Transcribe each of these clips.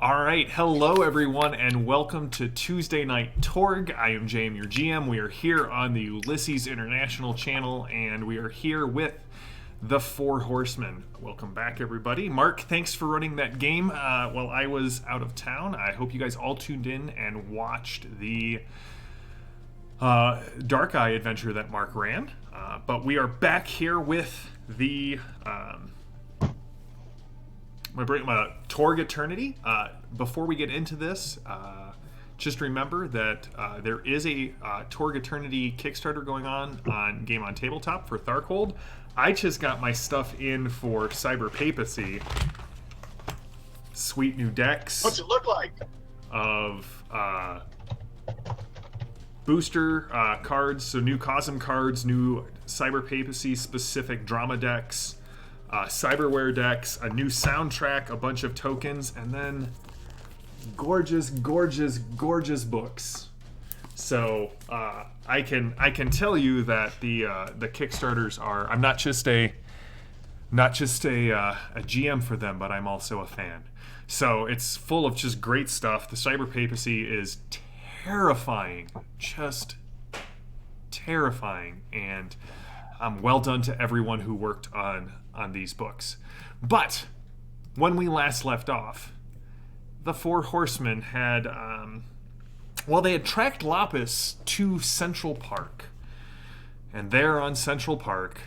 All right, hello everyone, and welcome to Tuesday Night Torg. I am JM, your GM. We are here on the Ulysses International channel, and we are here with the Four Horsemen. Welcome back, everybody. Mark, thanks for running that game while I was out of town. I hope you guys all tuned in and watched the Dark Eye adventure that Mark ran. But we are back here with the Torg Eternity. Before we get into this, just remember that there is a Torg Eternity Kickstarter going on Game on Tabletop for Tharkold. I just got my stuff in for Cyber Papacy. Sweet new decks. What's it look like? Of booster cards, so new Cosm cards, new Cyber Papacy specific drama decks, cyberware decks, a new soundtrack, a bunch of tokens, and then gorgeous books. So I can tell you that the Kickstarters are. I'm not just a GM for them, but I'm also a fan. So it's full of just great stuff. The Cyber Papacy is terrifying, just terrifying, and well done to everyone who worked on these books. But when we last left off, the Four Horsemen had they had tracked Lapis to Central Park, and there on Central Park,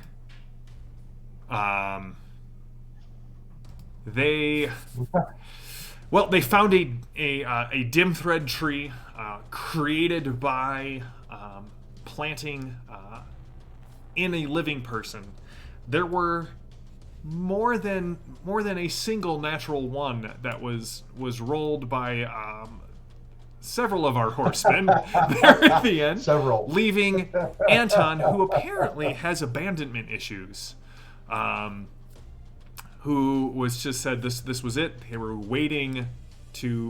they found a dim thread tree created by planting in a living person. There were more than a single natural one that was rolled by several of our horsemen there at the end. Several. Leaving Anton, who apparently has abandonment issues, who was just said this was it. They were waiting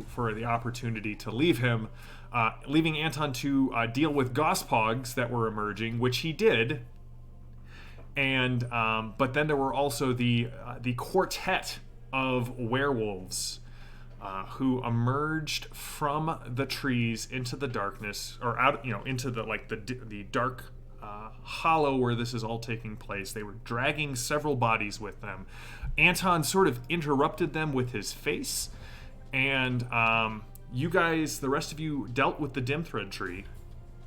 for the opportunity to leave him, leaving Anton to deal with Gospogs that were emerging, which he did. And but then there were also the quartet of werewolves who emerged from the trees into the darkness, or out, into the dark hollow where this is all taking place. They were dragging several bodies with them. Anton sort of interrupted them with his face, and you guys, the rest of you, dealt with the dim thread tree.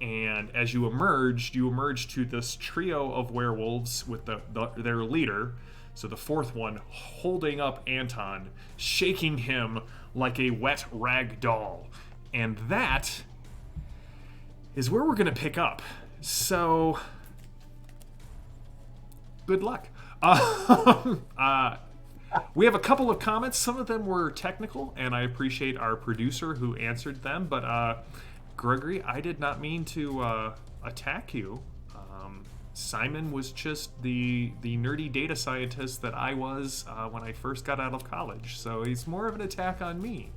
And as you emerged to this trio of werewolves with their leader, so the fourth one, holding up Anton, shaking him like a wet rag doll. And that is where we're going to pick up. So, good luck. We have a couple of comments. Some of them were technical, and I appreciate our producer who answered them, but Gregory, I did not mean to attack you. Simon was just the nerdy data scientist that I was when I first got out of college, so he's more of an attack on me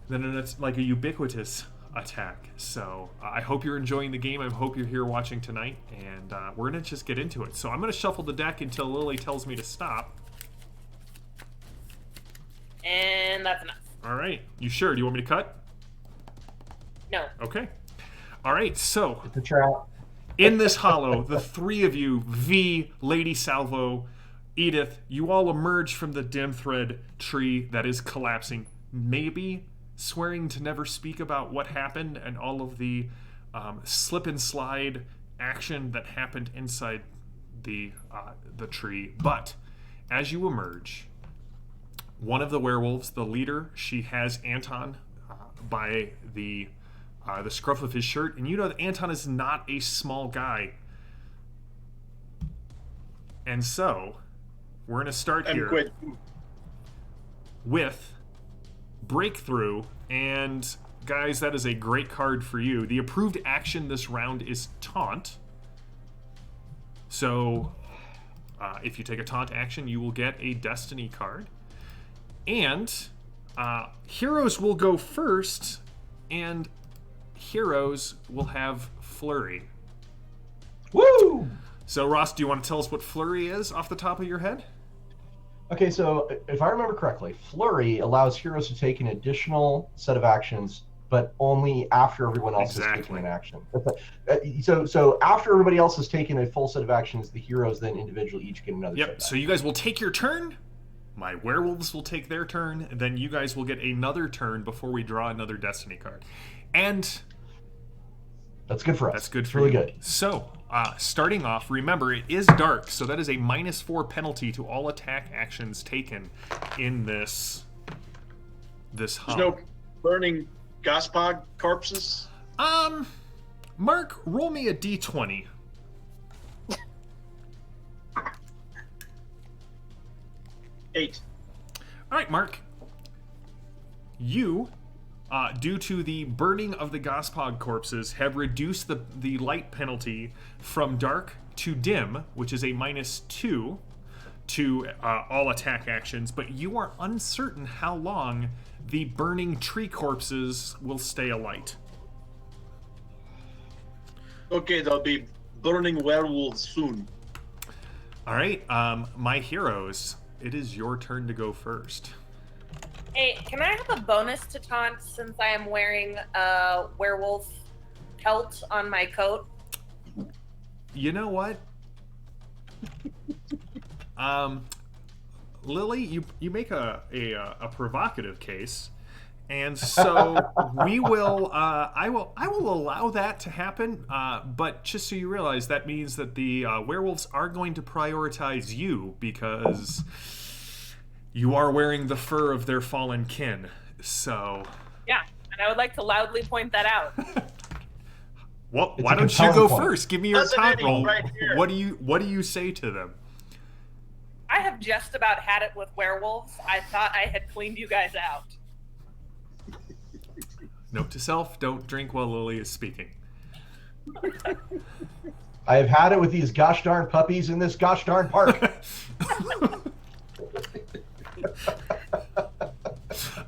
than it's like a ubiquitous attack. So I hope you're enjoying the game. I hope you're here watching tonight, and we're going to just get into it. So I'm going to shuffle the deck until Lily tells me to stop. And that's enough. All right. You sure? Do you want me to cut? No. Okay. All right, so The trap. in this hollow, the three of you, V, Lady Salvo, Edith, you all emerge from the dim thread tree that is collapsing, maybe swearing to never speak about what happened and all of the slip and slide action that happened inside the tree. But as you emerge, one of the werewolves, the leader, she has Anton by the scruff of his shirt, and you know that Anton is not a small guy. And so, we're going to start here with Breakthrough, and guys, that is a great card for you. The approved action this round is Taunt. So, if you take a Taunt action, you will get a Destiny card. And Heroes will go first, and Heroes will have Flurry. Woo! So, Ross, do you want to tell us what Flurry is off the top of your head? Okay, so if I remember correctly, Flurry allows heroes to take an additional set of actions, but only after everyone else has taken Exactly. an action. So after everybody else has taken a full set of actions, the heroes then individually each get another set Yep. of So actions. you guys will take your turn. My werewolves will take their turn, and then you guys will get another turn before we draw another destiny card. And That's good for us. that's good for really you. good. So, starting off, remember it is dark, so that is a -4 penalty to all attack actions taken in this hum. There's no burning Gospog corpses? Mark, roll me a d20. Eight. All right, Mark. You, due to the burning of the Gospog corpses, have reduced the light penalty from dark to dim, which is a -2 to all attack actions, but you are uncertain how long the burning tree corpses will stay alight. Okay, there'll be burning werewolves soon. All right, my heroes, it is your turn to go first. Hey, can I have a bonus to taunt since I am wearing a werewolf pelt on my coat? You know what? Lily, you make a provocative case, and so we will. I will allow that to happen. But just so you realize, that means that the werewolves are going to prioritize you because you are wearing the fur of their fallen kin. So. Yeah, and I would like to loudly point that out. Well, It's why a don't you go compelling point. first? Give me your Resonating top roll. right here. What do you say to them? I have just about had it with werewolves. I thought I had cleaned you guys out. Note to self: don't drink while Lily is speaking. I have had it with these gosh darn puppies in this gosh darn park.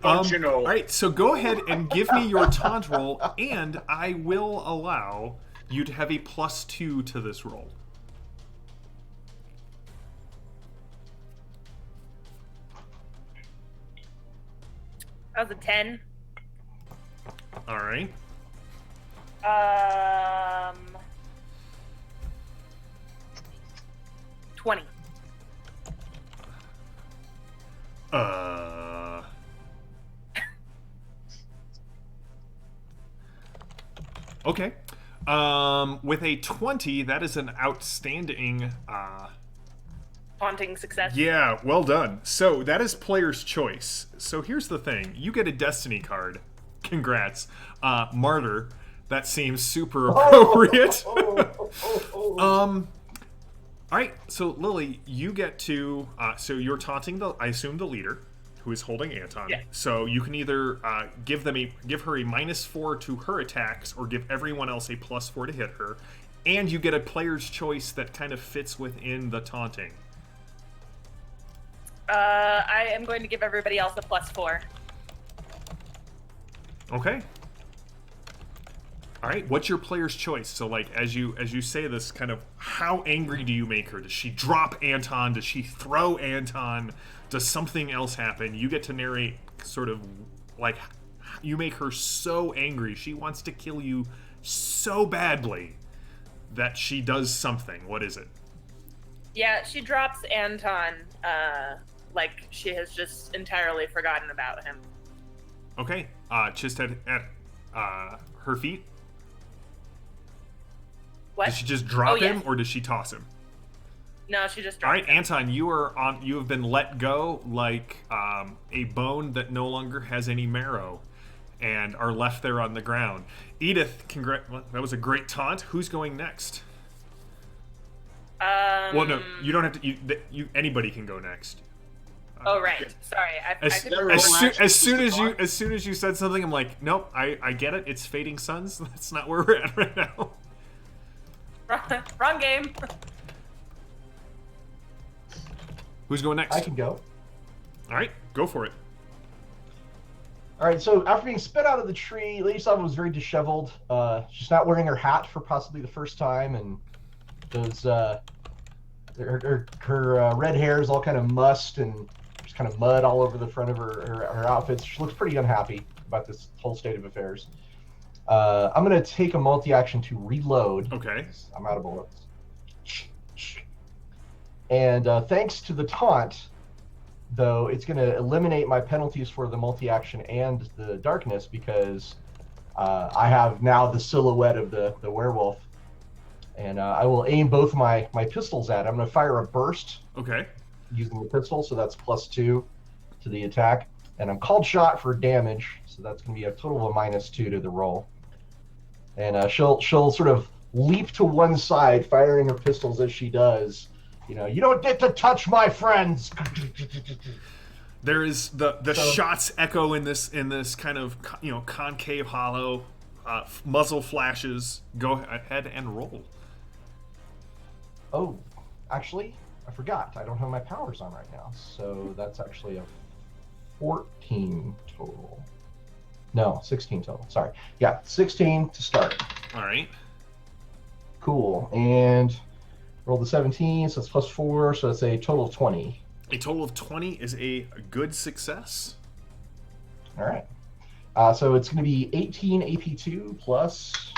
Don't you know? All right, so go ahead and give me your taunt roll, and I will allow you to have a +2 to this roll. That was a 10. All right. 20. Okay. With a 20, that is an outstanding. Haunting success. Yeah, well done. So that is player's choice. So here's the thing: you get a destiny card. Congrats, Martyr. That seems super appropriate. All right, so Lily, you get to. So you're taunting I assume the leader, who is holding Anton. Yeah. So you can either give her a -4 to her attacks, or give everyone else a +4 to hit her, and you get a player's choice that kind of fits within the taunting. I am going to give everybody else a +4. Okay. All right. What's your player's choice? So, like, as you say this, kind of, how angry do you make her? Does she drop Anton? Does she throw Anton? Does something else happen? You get to narrate, sort of, like, you make her so angry. She wants to kill you so badly that she does something. What is it? Yeah, she drops Anton, like she has just entirely forgotten about him. Okay. Just at her feet. What? Does she just drop him, yes. or does she toss him? No, she just All dropped right, him. Anton, you have been let go like a bone that no longer has any marrow, and are left there on the ground. Edith, well, that was a great taunt. Who's going next? Well, no, you don't have to. Anybody can go next. Oh right, sorry. As soon as you said something, I'm like, nope, I get it. It's Fading Suns. That's not where we're at right now. Wrong game. Who's going next? I can go. All right, go for it. All right, so after being spit out of the tree, Lady Sava was very disheveled. She's not wearing her hat for possibly the first time, and those Her red hair is all kind of mussed and there's kind of mud all over the front of her outfits. She looks pretty unhappy about this whole state of affairs. I'm going to take a multi-action to reload. Okay. I'm out of bullets. And thanks to the taunt, though, it's going to eliminate my penalties for the multi-action and the darkness because I have now the silhouette of the werewolf. And I will aim both my pistols at it. I'm going to fire a burst using the pistol, so that's +2 to the attack. And I'm called shot for damage, so that's going to be a total of a -2 to the roll. And she'll sort of leap to one side, firing her pistols as she does. You know, you don't get to touch my friends. There is the shots echo in this kind of concave hollow. Muzzle flashes. Go ahead and roll. Oh, actually, I forgot. I don't have my powers on right now, so that's actually a 14 total. No, 16 total. Sorry. Yeah, 16 to start. All right. Cool. And roll the 17, so it's +4, so that's a total of 20. A total of 20 is a good success. All right. So it's going to be 18 AP2 plus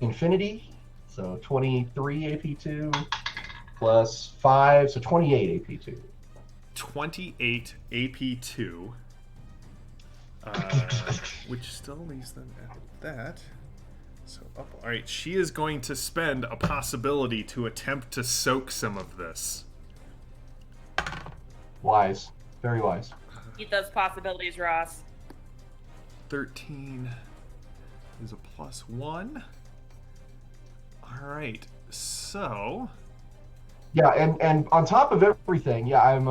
Infinity, so 23 AP2 plus 5, so 28 AP2. 28 AP2, which still leaves them at that. So up. All right, she is going to spend a possibility to attempt to soak some of this. Wise. Very wise. Eat those possibilities, Ross. 13 is a +1. All right, so... Yeah, and on top of everything, yeah, I'm.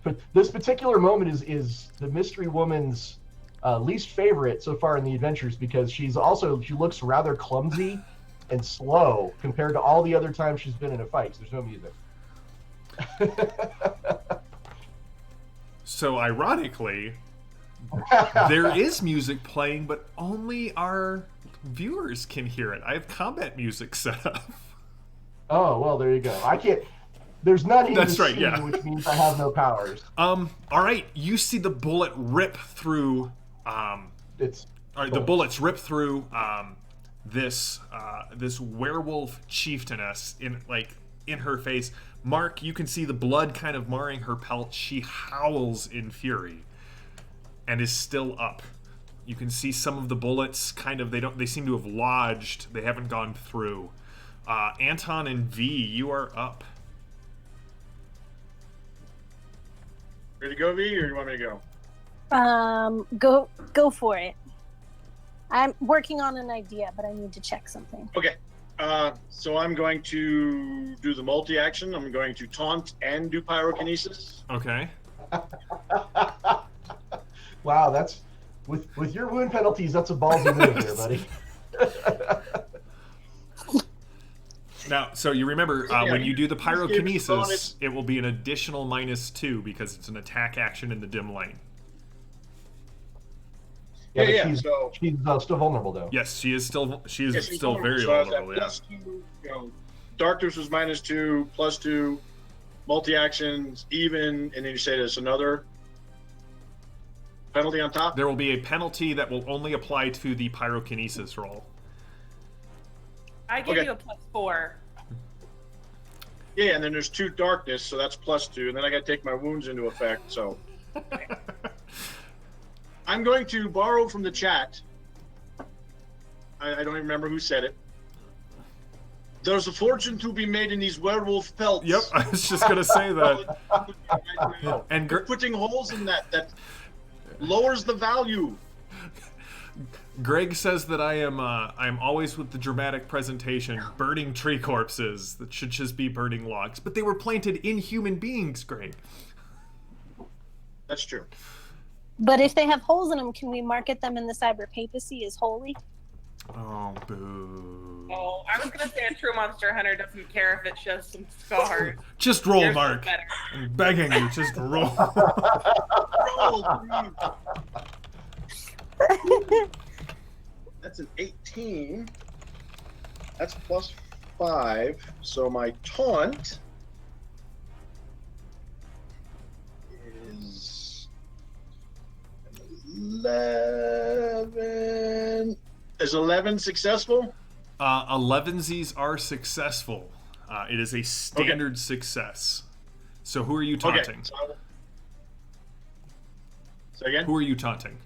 But this particular moment is the mystery woman's least favorite so far in the adventures because she looks rather clumsy and slow compared to all the other times she's been in a fight. So there's no music. So ironically, there is music playing, but only our viewers can hear it. I have combat music set up. Oh, well, there you go. I can't. There's none in That's the right, scene, yeah. which means I have no powers. All right, you see the bullet rip through. The bullets rip through this werewolf chieftainess in her face. Mark, you can see the blood kind of marring her pelt. She howls in fury, and is still up. You can see some of the bullets they seem to have lodged. They haven't gone through. Anton and V, you are up. Ready to go, V, or do you want me to go? Go for it. I'm working on an idea, but I need to check something. Okay. So I'm going to do the multi-action. I'm going to taunt and do pyrokinesis. Okay. Wow, that's with your wound penalties. That's a ballsy move there, buddy. Now, so you remember when you do the pyrokinesis, bonus. it will be an additional -2 because it's an attack action in the dim light. Yeah, Yeah, she's still vulnerable though. Yes, she is still she's still very so I was at vulnerable. Yeah. +2, darkness was -2, +2, multi-actions, even, and then you say there's another penalty on top? There will be a penalty that will only apply to the pyrokinesis roll. I give Okay. you a +4. Yeah, and then there's 2 darkness, so that's +2, and then I got to take my wounds into effect, so. I'm going to borrow from the chat. I don't even remember who said it. There's a fortune to be made in these werewolf pelts. Yep, I was just gonna say that. And Putting holes in that lowers the value. Greg says that I'm always with the dramatic presentation, burning tree corpses that should just be burning logs, but they were planted in human beings, Greg. That's true. But if they have holes in them, can we market them in the cyber papacy as holy? Oh, boo. Oh, I was gonna say a true monster hunter doesn't care if it shows some scars. Just roll, Yours is Mark. better. I'm begging you, just roll. Roll, please. That's an 18. That's 5. So my taunt is 11. Is 11 successful? 11sies are successful. It is a standard success. So who are you taunting? Okay. So again? Who are you taunting?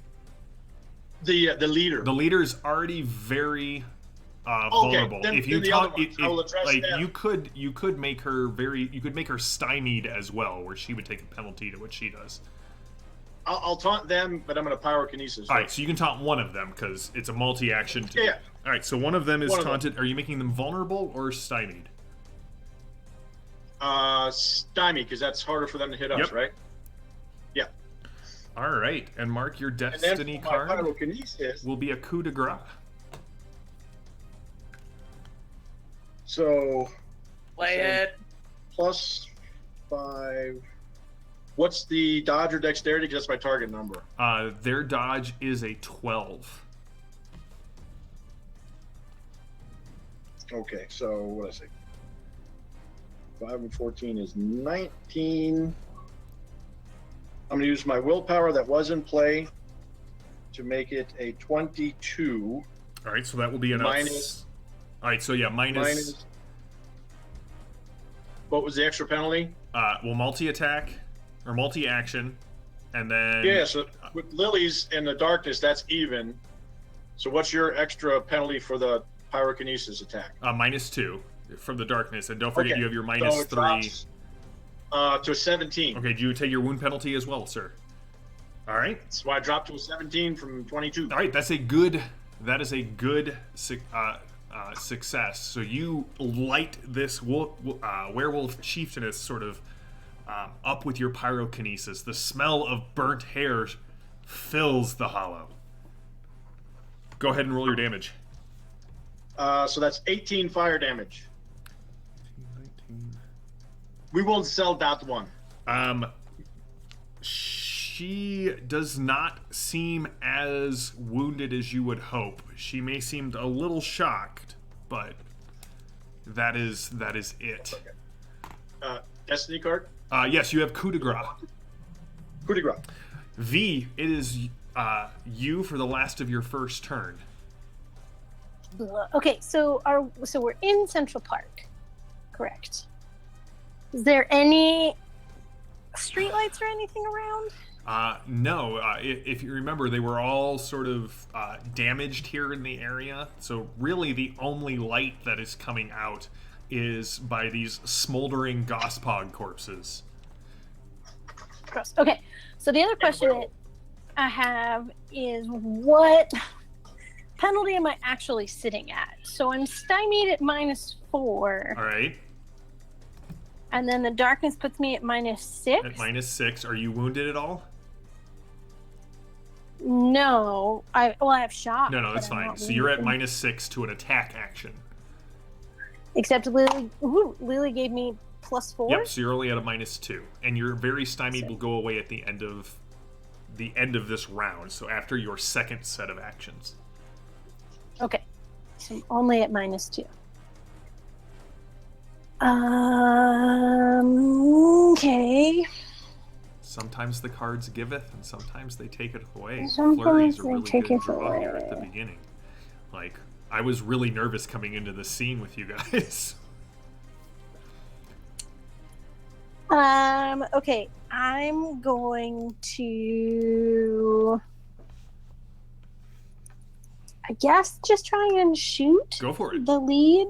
The leader. The leader's already very vulnerable. Then, if you then taunt, I will address like them. you could make her stymied as well, where she would take a penalty to what she does. I'll taunt them, but I'm going to pyrokinesis. All right, so you can taunt one of them because it's a multi-action. Yeah. All right, so one of them is One of taunted. Are you making them vulnerable or stymied? Stymie, because that's harder for them to hit us, Yep. right? Yeah. All right, and mark your And destiny then for my card pyrokinesis, will be a coup de grace. so Play it. +5. What's the dodge or dexterity? Because that's my target number. Their dodge is a 12. Okay, so what did I say? 5 and 14 is 19. I'm going to use my willpower that was in play to make it a 22. All right, so that will be enough. Minus- All right, so yeah, minus. What was the extra penalty? Well, multi-attack or multi-action, and then Yeah, so with lilies in the darkness, that's even. So what's your extra penalty for the pyrokinesis attack? -2 from the darkness, and don't forget Okay, you have your so minus it 3. drops, to 17. Okay, do you take your wound penalty as well, sir? All right. That's why I dropped to a 17 from 22. All right, that is a good success. So you light this werewolf chieftainess sort of up with your pyrokinesis. The smell of burnt hair fills the hollow. Go ahead and roll your damage. So that's 18 fire damage. We won't sell that one. She does not seem as wounded as you would hope. She may seem a little shocked, but that is it. Destiny card? Yes, you have coup de grace. Coup de grace. V, it is you for the last of your first turn. Okay, so we're in Central Park, correct? Is there any streetlights or anything around? No, if you remember, they were all sort of damaged here in the area. So really the only light that is coming out is by these smoldering Gospog corpses. Gross. Okay, so the other question that I have is what penalty am I actually sitting at? So I'm stymied at -4. All right. And then the darkness puts me at -6. At -6, are you wounded at all? No, I have shock. No, that's but I'm fine. not So you're at wounded. -6 to an attack action. Except Lily. Ooh, Lily gave me +4. Yep. So you're only at a -2, and your very stymied will go away at the end of this round. So after your second set of actions. Okay, so I'm only at -2. Okay. Sometimes the cards giveth, and sometimes they take it away. Sometimes Flurries are they really take good it draw here away. at the beginning. Like, I was really nervous coming into the scene with you guys. Okay, I'm going to, I guess, just try and shoot Go for it. the lead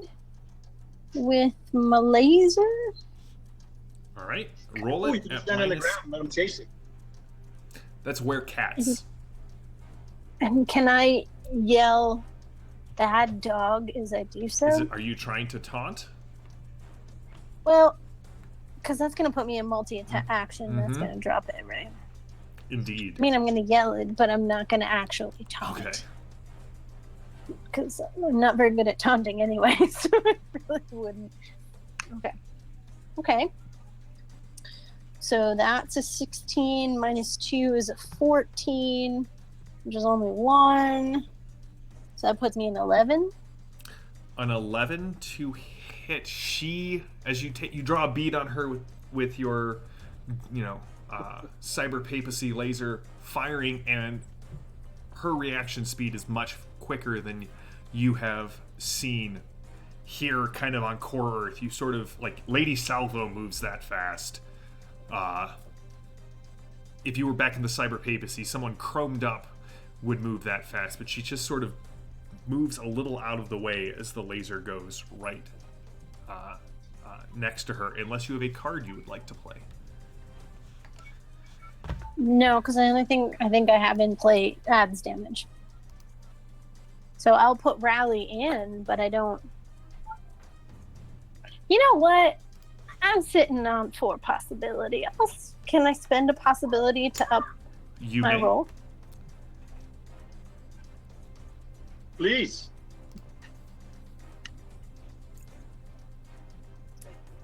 with my laser. All right, roll Oh, it you can at stand on the minus. ground and let him chase it. That's where cats. And can I yell, "Bad dog," as I do so? Are you trying to taunt? Well, because that's going to put me in multi-attack action. That's Mhm. going to drop it, right? Indeed. I mean, I'm going to yell it, but I'm not going to actually taunt. Okay. Because I'm not very good at taunting anyway, so I really wouldn't. Okay. So that's a 16 minus 2 is a 14, which is only 1. So that puts me in 11. An 11 to hit. She, as you draw a bead on her with your, cyber papacy laser firing, and her reaction speed is much quicker than you have seen here kind of on Core Earth. You sort of, like, Lady Salvo moves that fast. If you were back in the cyber papacy, someone chromed up would move that fast, but she just sort of moves a little out of the way as the laser goes right next to her, unless you have a card you would like to play. No, because the only thing I think I have in play adds damage. So I'll put Rally in, but I don't... You know what? I'm sitting on 4 possibility. Can I spend a possibility to up my roll? Please.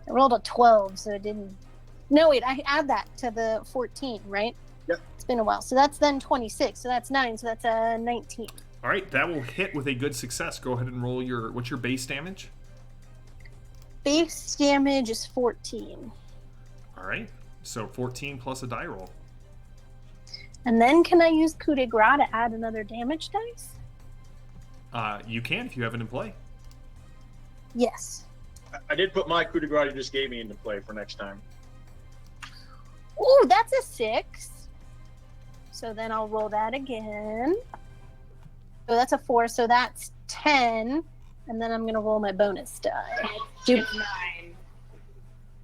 I rolled a 12, so it didn't... No, wait, I add that to the 14, right? Yep. It's been a while. So that's then 26, so that's 9, so that's a 19. All right, that will hit with a good success. Go ahead and roll your... What's your base damage? Base damage is 14. All right, so 14 plus a die roll. And then can I use coup de grace to add another damage dice? You can if you have it in play. Yes. I did put my coup de grace you just gave me into play for next time. Ooh, that's a 6. So then I'll roll that again. So that's a 4, so that's 10. And then I'm going to roll my bonus die. It's 9.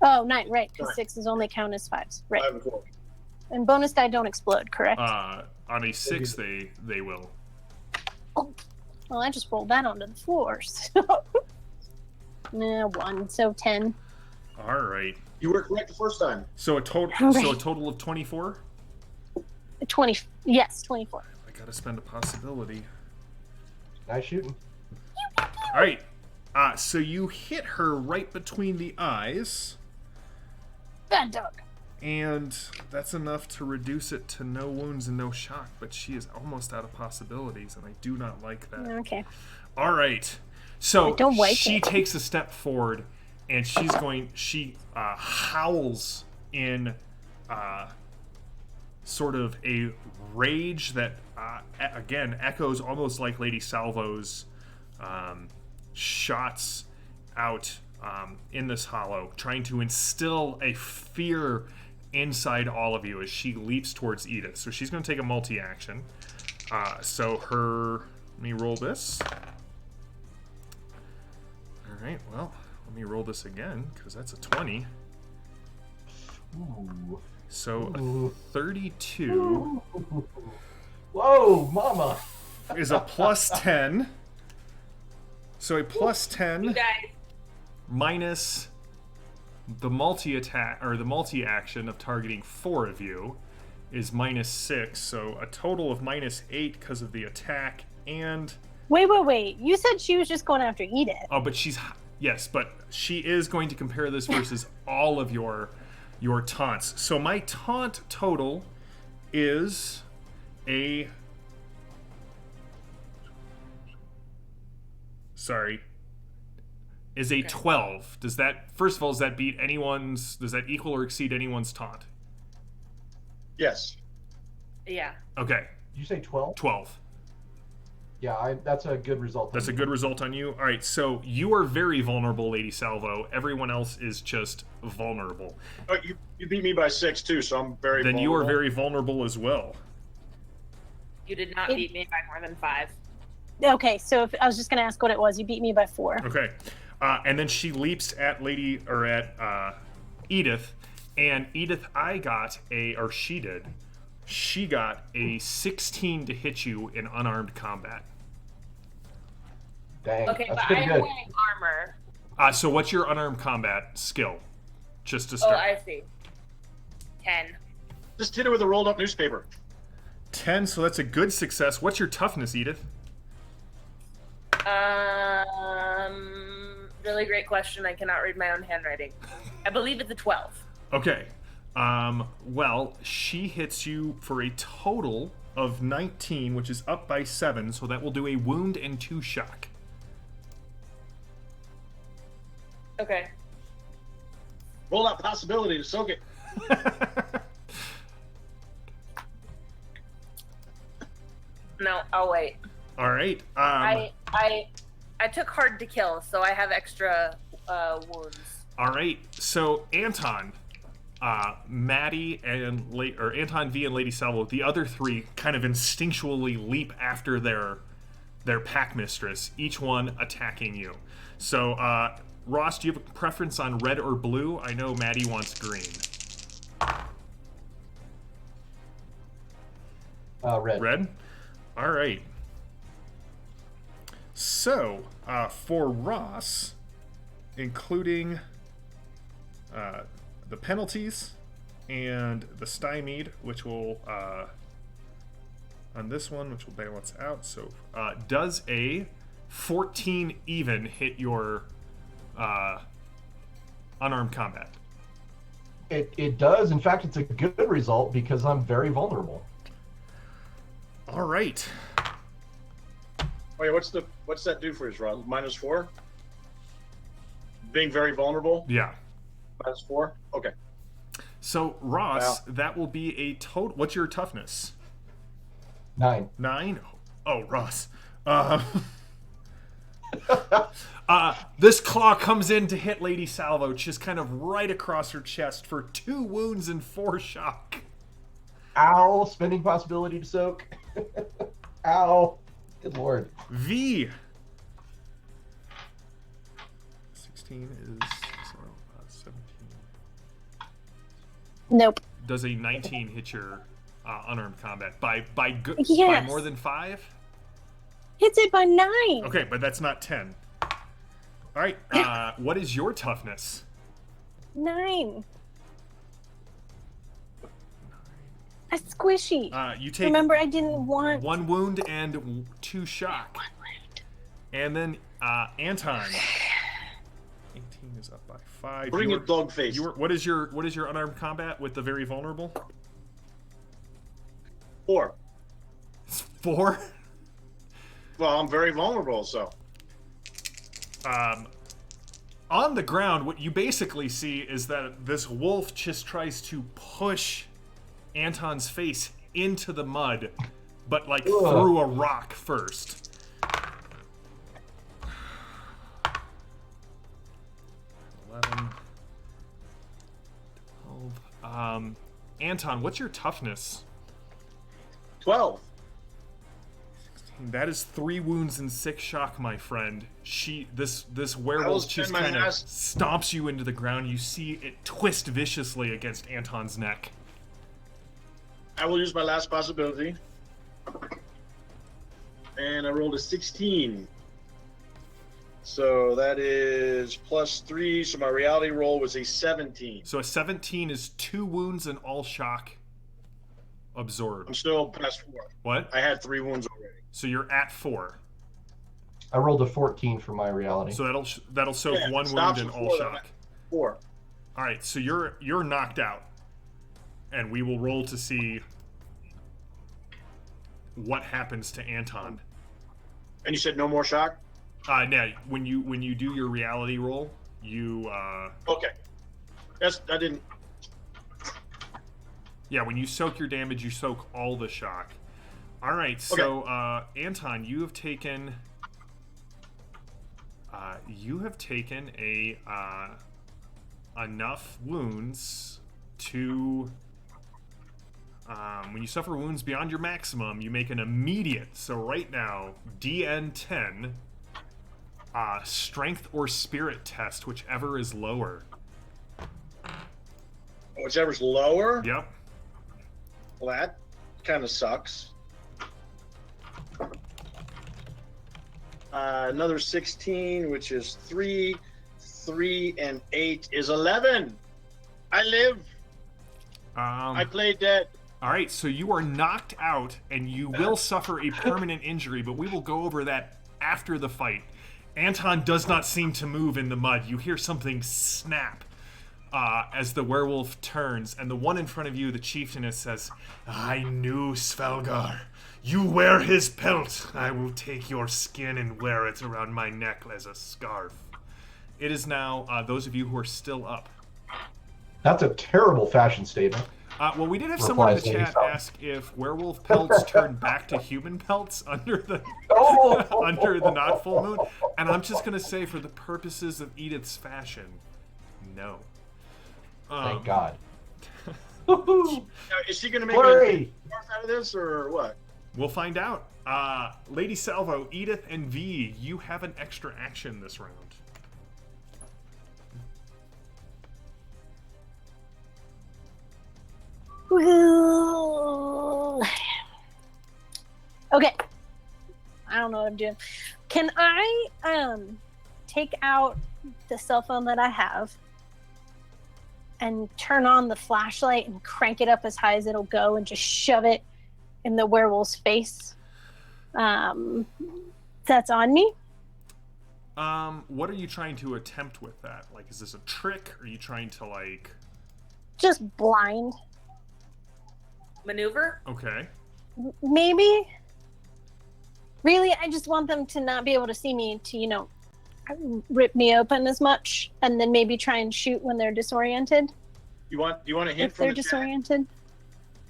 Oh, 9, right, because 9. 6 is only count as 5s. Right. 5 and 4. And bonus die don't explode, correct? On a 6, they will. Oh, well, I just rolled that onto the floor. So. 1, so 10. All right. You were correct the first time. So a total of 24? 20, yes, 24. I gotta spend a possibility. Nice shooting. All right. So you hit her right between the eyes, Bad dog. and that's enough to reduce it to no wounds and no shock, but she is almost out of possibilities, and I do not like that. Okay. All right. So don't like she it. takes a step forward, and she howls in sort of a rage that, again, echoes almost like Lady Salvo's shots out in this hollow, trying to instill a fear inside all of you as she leaps towards Edith. So she's going to take a multi-action. Let me roll this. All right, well, let me roll this again, because that's a 20. Ooh. So Ooh. 32 Whoa, mama. is a plus 10. So a plus You 10 guys, minus the multi-attack, or the multi-action of targeting 4 of you is minus 6. So a total of minus 8 because of the attack and... Wait. You said she was just going after Edith. Oh, but yes, but she is going to compare this versus all of your taunts. So my taunt total is a... is a 12. Does that, first of all, does that equal or exceed anyone's taunt? Yes. yeah. Okay, Did you say 12? 12. Yeah, that's a good result. That's a good result on you. All right, so you are very vulnerable, Lady Salvo. Everyone else is just vulnerable. Oh, you beat me by 6 too, so I'm very Then vulnerable. you are very vulnerable as well. You did not beat me by more than 5. Okay, so I was just going to ask what it was. You beat me by 4. Okay, and then she leaps at Edith, and Edith, she got a 16 to hit you in unarmed combat. Dang, Okay, that's but I pretty am good. wearing armor. So what's your unarmed combat skill? Just to Oh, start. I see. 10. Just hit it with a rolled up newspaper. 10, so that's a good success. What's your toughness, Edith? Really great question. I cannot read my own handwriting. I believe it's a 12. Okay. Well, she hits you for a total of 19, which is up by 7, so that will do a wound and 2 shock. Okay. Roll that possibility to soak it. No, I'll wait. All right. I took hard to kill, so I have extra wounds. All right. So Anton, Maddie, and Anton V and Lady Salvo, the other three kind of instinctually leap after their pack mistress, each one attacking you. So, Ross, do you have a preference on red or blue? I know Maddie wants green. Red. Red? All right. So, for Ross, including the penalties and the stymied, which will, on this one, which will balance out. So, does a 14 even hit your unarmed combat? It does. In fact, it's a good result because I'm very vulnerable. All right. Wait, what's that do for his run? -4? Being very vulnerable? Yeah. -4? Okay. So, Ross, Wow. that will be a total... What's your toughness? 9. 9? Oh, Ross. This claw comes in to hit Lady Salvo, just kind of right across her chest for 2 wounds and 4 shock. Ow! Spending possibility to soak. Ow! Good lord. V. 16 is 17. Nope. Does a 19 hit your unarmed combat by Yes. more than 5? Hits it by 9. Okay, but that's not 10. All right. What is your toughness? 9. A squishy. You take Remember, I didn't want 1 wound and 2 shock. And then Anton. 18 is up by 5. Bring it, dog face. What is your unarmed combat with the very vulnerable? 4. It's 4. Well, I'm very vulnerable, so. On the ground, what you basically see is that this wolf just tries to push Anton's face into the mud, but like through a rock first. 11, 12. Anton, what's your toughness? 12. That is 3 wounds and 6 shock, my friend. This werewolf just kind of stomps you into the ground. You see it twist viciously against Anton's neck. I will use my last possibility. And I rolled a 16. So that is +3. So my reality roll was a 17. So a 17 is 2 wounds and all shock absorbed. I'm still +4. What? I had 3 wounds already. So you're at 4. I rolled a 14 for my reality. So that'll soak 1 wound stops and at all 4, shock. 4. All right, so you're knocked out, and we will roll to see what happens to Anton. And you said no more shock? Now, when you do your reality roll, you Okay. I didn't. yeah, when you soak your damage, you soak all the shock. All right, so Anton, you have taken enough wounds to when you suffer wounds beyond your maximum, you make an immediate. So right now, DN 10, strength or spirit test, whichever is lower. Whichever's lower? Yep. Well, that kind of sucks. Another 16, which is 3. 3 and 8 is 11. I live. I play dead. All right, so you are knocked out, and you will suffer a permanent injury, but we will go over that after the fight. Anton does not seem to move in the mud. You hear something snap as the werewolf turns, and the one in front of you, the chieftainess, says, "I knew Svelgar. You wear his pelt. I will take your skin and wear it around my neck as a scarf." It is now those of you who are still up. That's a terrible fashion statement. Well, we did have someone in the Replies Lady chat Salvo. ask if werewolf pelts turn back to human pelts under the Oh! under the not full moon, and I'm just gonna say, for the purposes of Edith's fashion, no. Thank God. Now, is he going to make Flurry! a north out of this, or what? We'll find out. Lady Salvo, Edith, and V, you have an extra action this round. Woo. Okay. I don't know what I'm doing. Can I take out the cell phone that I have and turn on the flashlight and crank it up as high as it'll go and just shove it in the werewolf's face? That's on me. What are you trying to attempt with that? Like, is this a trick? Are you trying to, like... Just blind. Maneuver? Okay. Maybe. Really, I just want them to not be able to see me to, rip me open as much, and then maybe try and shoot when they're disoriented. Do you want a hint If from they're the chat? disoriented.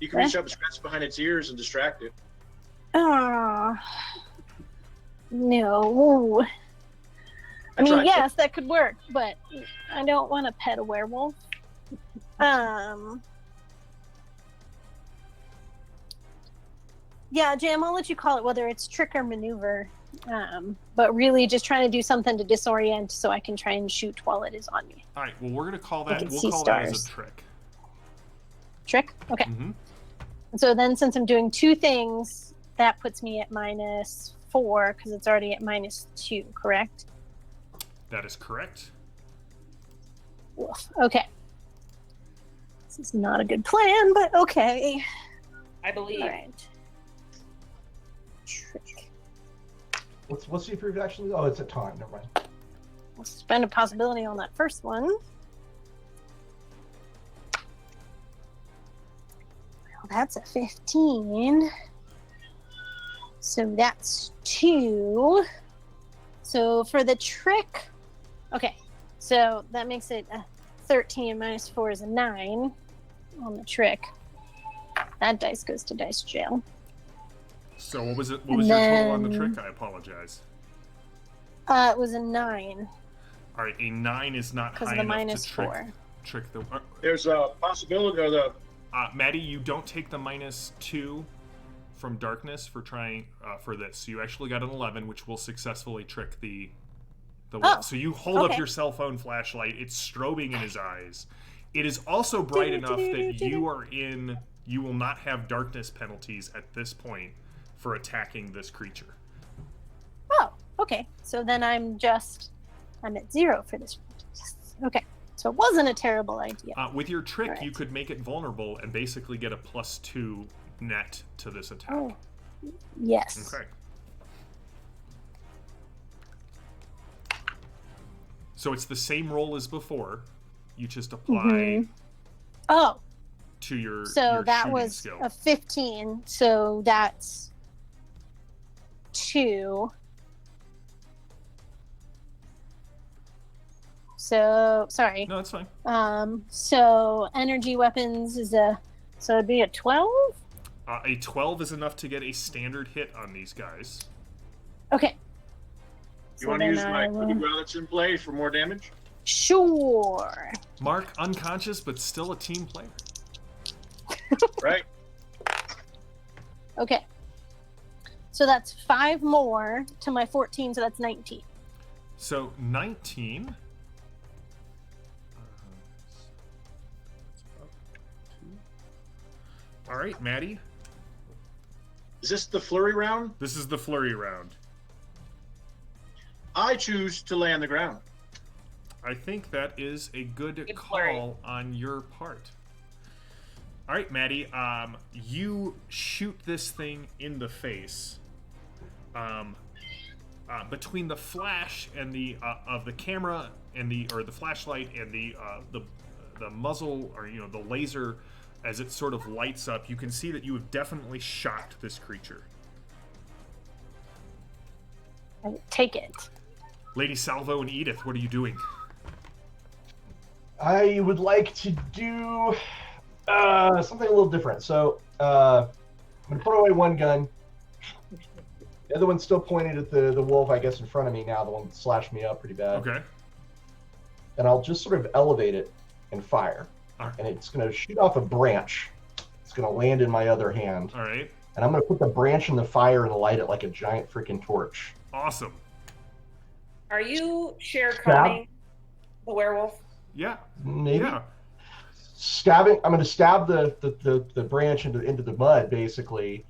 You can reach up and scratch behind its ears and distract it. Oh. No. I mean, tried. yes, that could work, but I don't want to pet a werewolf. Yeah, Jam, I'll let you call it whether it's trick or maneuver. But really just trying to do something to disorient so I can try and shoot while it is on me. All right, well, we're going to call that, can we'll see call that as stars. a trick. Trick? Okay. Mm-hmm. And so then since I'm doing two things, that puts me at -4 because it's already at -2, correct? That is correct. Woof. Okay. This is not a good plan, but okay. I believe. All right. Trick. Let's see if you've actually... Oh, it's a time. Never mind. I'll spend a possibility on that first one. Well, that's a 15. So that's 2. So for the trick... Okay. So that makes it a 13 -4 is a 9 on the trick. That dice goes to dice jail. So what was it? What was your total on the trick? I apologize. It was a 9 All right, a 9 is not because high of the enough to -4. trick the... There's a possibility of the... Maddie, you don't take the -2 from darkness for trying for this. So you actually got an 11, which will successfully trick the wolf. So you hold up okay. your cell phone flashlight. It's strobing in his eyes. It is also bright enough that you will not have darkness penalties at this point for attacking this creature. Oh, okay. So then I'm at 0 for this. Yes. Okay. So it wasn't a terrible idea. With your trick, Right. you could make it vulnerable and basically get a +2 net to this attack. Oh, yes. Okay. So it's the same roll as before. You just apply Oh, to your so your that shooting was skill. a 15. So that's 2. So sorry. No, it's fine. So energy weapons so it'd be a 12. A 12 is enough to get a standard hit on these guys. Okay. You want to use my coup de grace that's in play for more damage? Sure. Mark, unconscious, but still a team player. Right? Okay. So that's 5 more to my 14, so that's 19. So 19. All right, Maddie. Is this the flurry round? This is the flurry round. I choose to lay on the ground. I think that is a good call flurry. on your part. All right, Maddie. You shoot this thing in the face. Between the flash and the of the camera and the flashlight and the muzzle or the laser, as it sort of lights up, you can see that you have definitely shocked this creature. I take it. Lady Salvo and Edith, what are you doing? I would like to do something a little different. So I'm going to put away one gun. The other one's still pointed at the wolf, I guess, in front of me now, the one that slashed me up pretty bad. Okay. And I'll just sort of elevate it and fire. All right. And it's going to shoot off a branch. It's going to land in my other hand. All right. And I'm going to put the branch in the fire and light it like a giant freaking torch. Awesome. Are you Shere Khanning the werewolf? Yeah. Maybe. Yeah. I'm going to stab the branch into the mud, basically,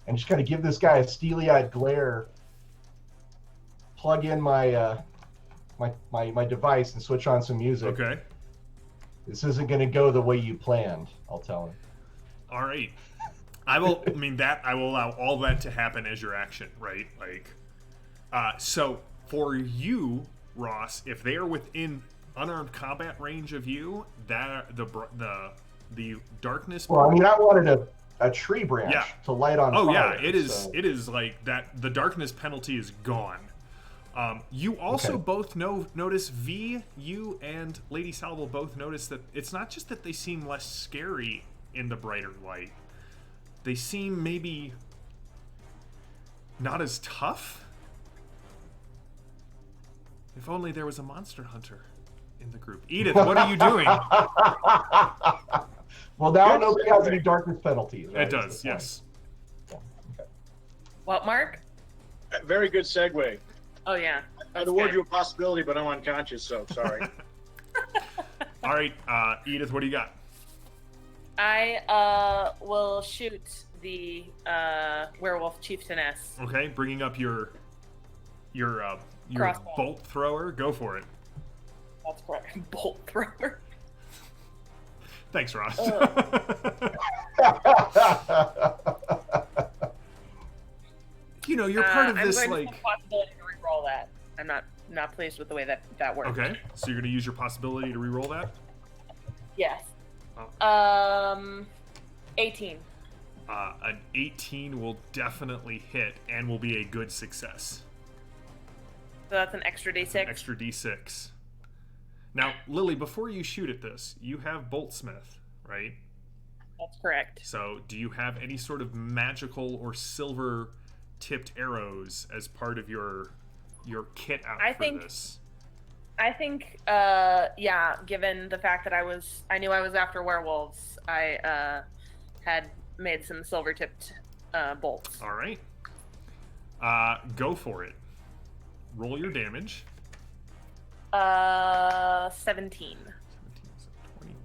and just kind of give this guy a steely-eyed glare. Plug in my my device and switch on some music. Okay. This isn't going to go the way you planned, I'll tell him. All right. I will allow all that to happen as your action, right? Like, so for you, Ross, if they are within unarmed combat range of you, that the darkness. Well, I mean, I wanted a tree branch to light on fire. Oh yeah, it is. So. It is like that. The darkness penalty is gone. You also both notice, V, you and Lady Salvo both notice that it's not just that they seem less scary in the brighter light. They seem maybe not as tough. If only there was a monster hunter in the group. Edith, what are you doing? Well, now nobody has any darkness penalties. Right? It does, yes. Yeah. Okay. What, Mark? Very good segue. Oh, yeah. I'd award you a possibility, but I'm unconscious, so sorry. All right, Edith, what do you got? I will shoot the werewolf chieftainess. Okay, bringing up your Crossbow. bolt thrower. Go for it. That's correct. Bolt thrower. Thanks, Ross. You know, you're part of this, I'm going like. to have the possibility to re-roll that. I'm not pleased with the way that worked. Okay, so you're gonna use your possibility to re-roll that. Yes. Oh. 18. An 18 will definitely hit and will be a good success. So that's an extra D6. Extra D6. Now, Lily, before you shoot at this, you have Boltsmith, right? That's correct. So, do you have any sort of magical or silver-tipped arrows as part of your kit out this? I think, yeah, given the fact that I knew I was after werewolves, I had made some silver-tipped bolts. All right. Go for it. Roll your damage. 17. 17, so 21,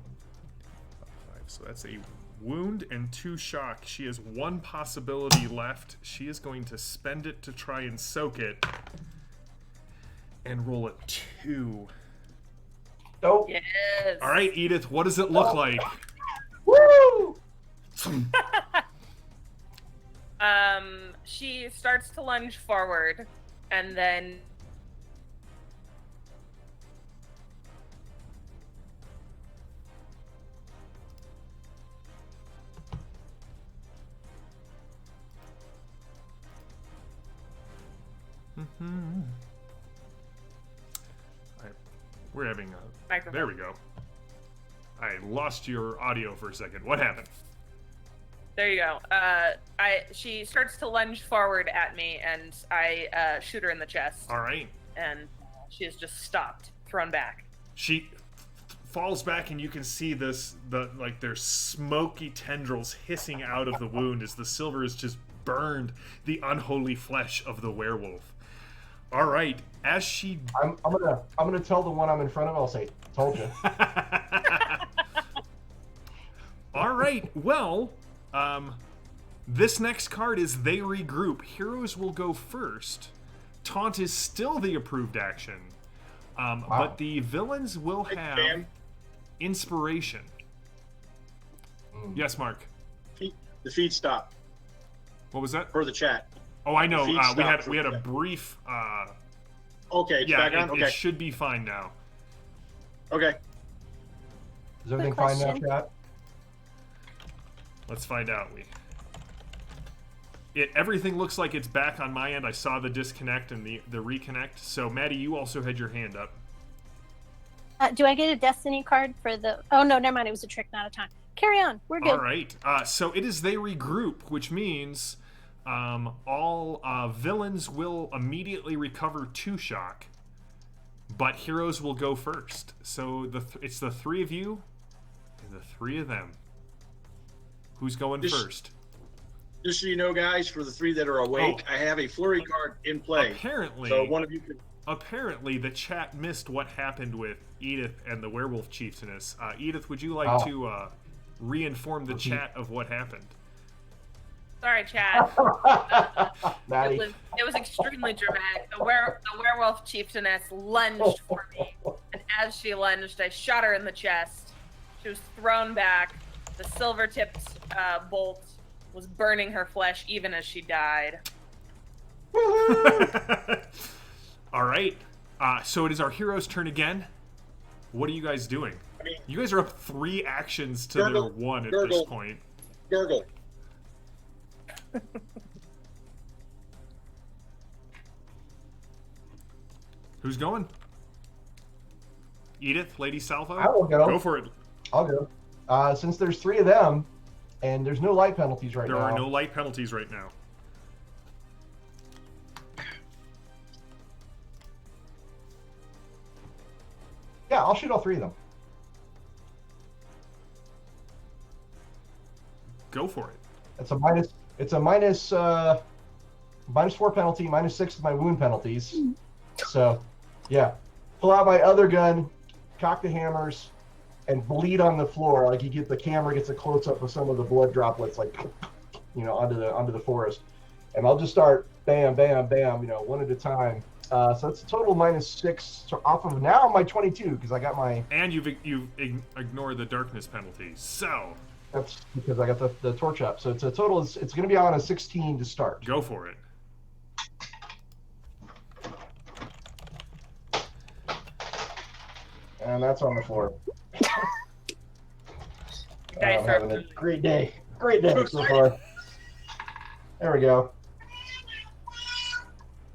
5. So that's a wound and 2 shock. She has 1 possibility left. She is going to spend it to try and soak it. And roll a 2. Nope. Yes. All right, Edith, what does it look like? Woo! She starts to lunge forward, and then We're having a... microphone. There we go. I lost your audio for a second. What happened? There you go. She starts to lunge forward at me, and I shoot her in the chest. All right. And she is just stopped, thrown back. She falls back, and you can see there's smoky tendrils hissing out of the wound as the silver has just burned the unholy flesh of the werewolf. All right, as she... I'm gonna tell the one I'm in front of. I'll say, "Told you." All right, well, this next card is they regroup. Heroes will go first. Taunt is still the approved action, but the villains will have inspiration. Yes, Mark. The feed stopped What was that? for the chat. Oh, I know. feed stopped We had a for- brief. Okay, it's Yeah, back on? Okay. it should be fine now. Okay. Is everything fine now, question. chat? Let's find out. Everything looks like it's back on my end. I saw the disconnect and the reconnect. So, Maddie, you also had your hand up. Do I get a destiny card for the? Oh no, never mind. It was a trick, not a taunt. Carry on. We're good. All right. So it is they regroup, which means all villains will immediately recover 2 shock, but heroes will go first. So it's the 3 of you and the 3 of them. Who's going first? Just so you know, guys, for the 3 that are awake, I have a flurry card in play. Apparently, so one of you can. Apparently, the chat missed what happened with Edith and the werewolf chieftainess. Edith, would you like to re-inform the chat of what happened? Sorry, chat. Maddie. It was extremely dramatic. The werewolf chieftainess lunged for me, and as she lunged, I shot her in the chest. She was thrown back. The silver-tipped bolt was burning her flesh even as she died. All right. So it is our hero's turn again. What are you guys doing? You guys are up 3 actions to their 1 at this point. Gurgle. Who's going? Edith, Lady Salvo? I will go. Go for it. I'll go. Since there's 3 of them, and there's no light penalties right now. There are no light penalties right now. Yeah, I'll shoot all 3 of them. Go for it. It's a minus 4 penalty, -6 with my wound penalties. So, yeah. Pull out my other gun, cock the hammers, and bleed on the floor. Like the camera gets a close up of some of the blood droplets, like, onto the forest. And I'll just start bam, bam, bam, one at a time. So it's a total -6 off of now my 22 because I got my. And you've ignored the darkness penalties. So. That's because I got the torch up. So it's a total. It's going to be on a 16 to start. Go for it. And that's on the floor. Dice I'm are having a great day. Great day so far. There we go.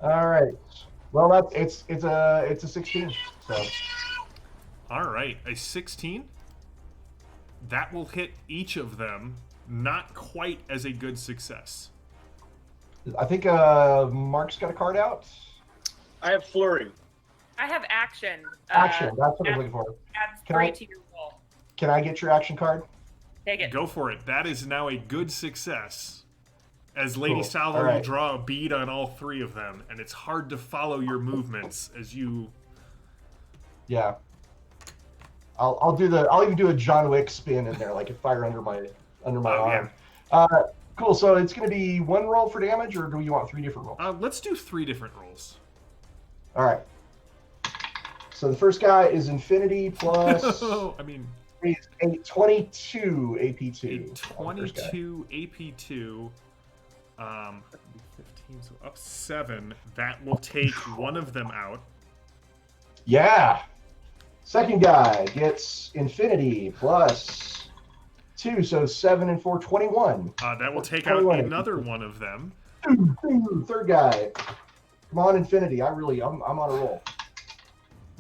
All right. Well, it's a 16. So. All right, a 16. That will hit each of them. Not quite as a good success. I think Mark's got a card out. I have flurry. I have action. Action. That's what I was looking for. Adds Can 3 I- to your roll. Can I get your action card? Take it. Go for it. That is now a good success. As Lady Cool. Salvo All will right. draw a bead on all 3 of them, and it's hard to follow your movements as you. Yeah. I'll even do a John Wick spin in there, like a fire under my arm. Yeah. Cool. So it's going to be 1 roll for damage, or do you want 3 different rolls? Let's do 3 different rolls. All right. So the first guy is Infinity plus I mean, a 22 a AP2. 22 AP2. 15, so up 7. That will take one of them out. Yeah. Second guy gets Infinity plus 2, so 7 and 4, 21. That will take out 21 another one of them. Third guy. Come on, Infinity. I'm on a roll.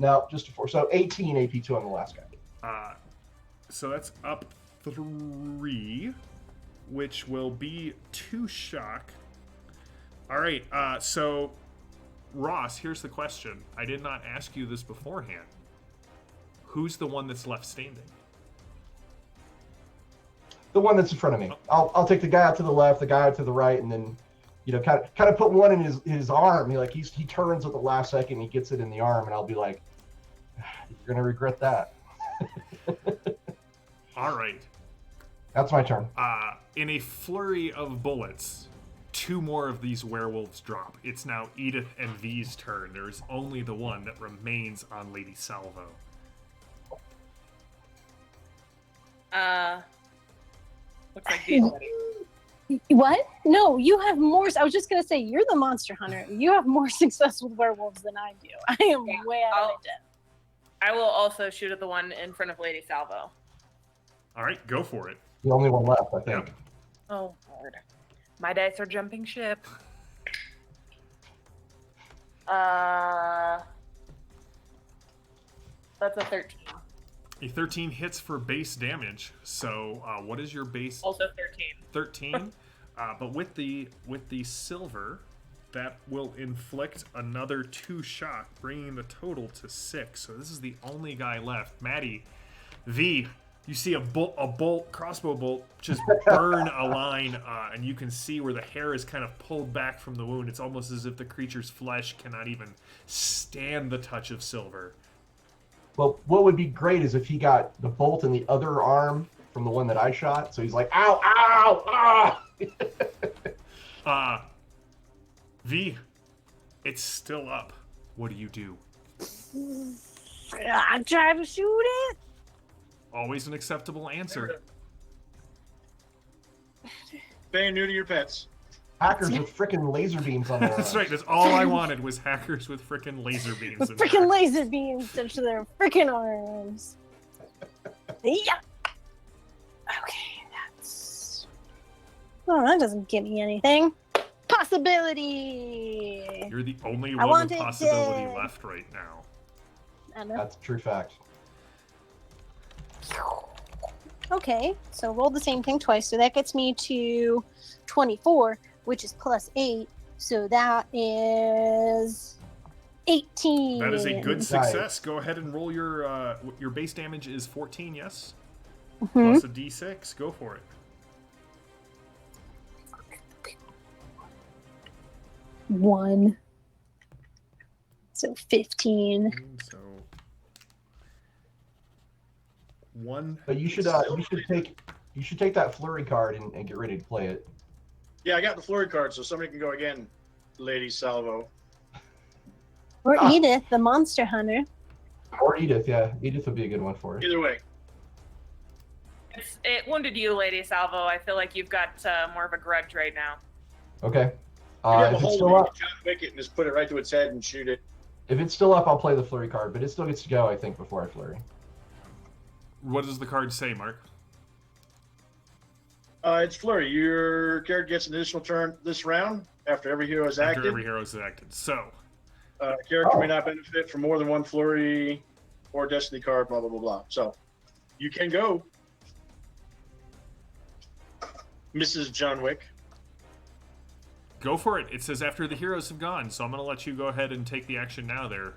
No, just a 4. So 18 AP2 on the last guy. So that's up 3, which will be 2 shock. All right, so Ross, here's the question. I did not ask you this beforehand. Who's the one that's left standing? The one that's in front of me. I'll take the guy out to the left, the guy out to the right, and then, kind of put one in his arm. He turns at the last second, he gets it in the arm, and I'll be like, you're gonna regret that. All right. That's my turn. In a flurry of bullets, 2 more of these werewolves drop. It's now Edith and V's turn. There is only the one that remains on Lady Salvo. Looks like these. What? No, you have more. I was just gonna say you're the monster hunter. You have more success with werewolves than I do. I am way out of my depth. I will also shoot at the one in front of Lady Salvo. All right, go for it. The only one left, I think. Yep. Oh, Lord. My dice are jumping ship. That's a 13. A 13 hits for base damage. So what is your base? Also 13. 13. But with the silver, that will inflict another 2 shock, bringing the total to 6. So this is the only guy left. Maddie, V, you see a crossbow bolt, just burn a line, and you can see where the hair is kind of pulled back from the wound. It's almost as if the creature's flesh cannot even stand the touch of silver. Well, what would be great is if he got the bolt in the other arm from the one that I shot. So he's like, ow, ow, ah! V, it's still up. What do? I try to shoot it. Always an acceptable answer. Staying new to your pets. Hackers with frickin' laser beams on their That's arms. right. That's all I wanted was hackers with frickin' laser beams. With in freaking there. laser beams touch their freaking arms. Yeah. Okay, that's. Oh, that doesn't give me anything. Possibility. You're the only I one want with it possibility dead. left right now. I know. That's a true fact. Okay, so roll the same thing twice. So that gets me to 24, which is plus 8. So that is 18. That is a good Nice. success. Go ahead and roll your base damage is 14, yes? Mhm. Plus a d6. Go for it. 1. So 15. So 1. But you should take that flurry card and get ready to play it. Yeah, I got the flurry card, so somebody can go again, Lady Salvo. Or Ah. Edith, the monster hunter. Or Edith, yeah. Edith would be a good one for it. Either way. It wounded you, Lady Salvo. I feel like you've got more of a grudge right now. Okay. You have a If it's hold still of up, John Wicket and just put it right to its head and shoot it. if it's still up, I'll play the flurry card. But it still gets to go, I think, before I flurry. What does the card say, Mark? It's flurry. Your character gets an additional turn this round after every hero is After active. every hero is acted. So, Character Oh. may not benefit from more than one flurry or destiny card, blah, blah, blah, blah. So, you can go. Mrs. John Wick. go for it. It says after the heroes have gone, so I'm going to let you go ahead and take the action now there.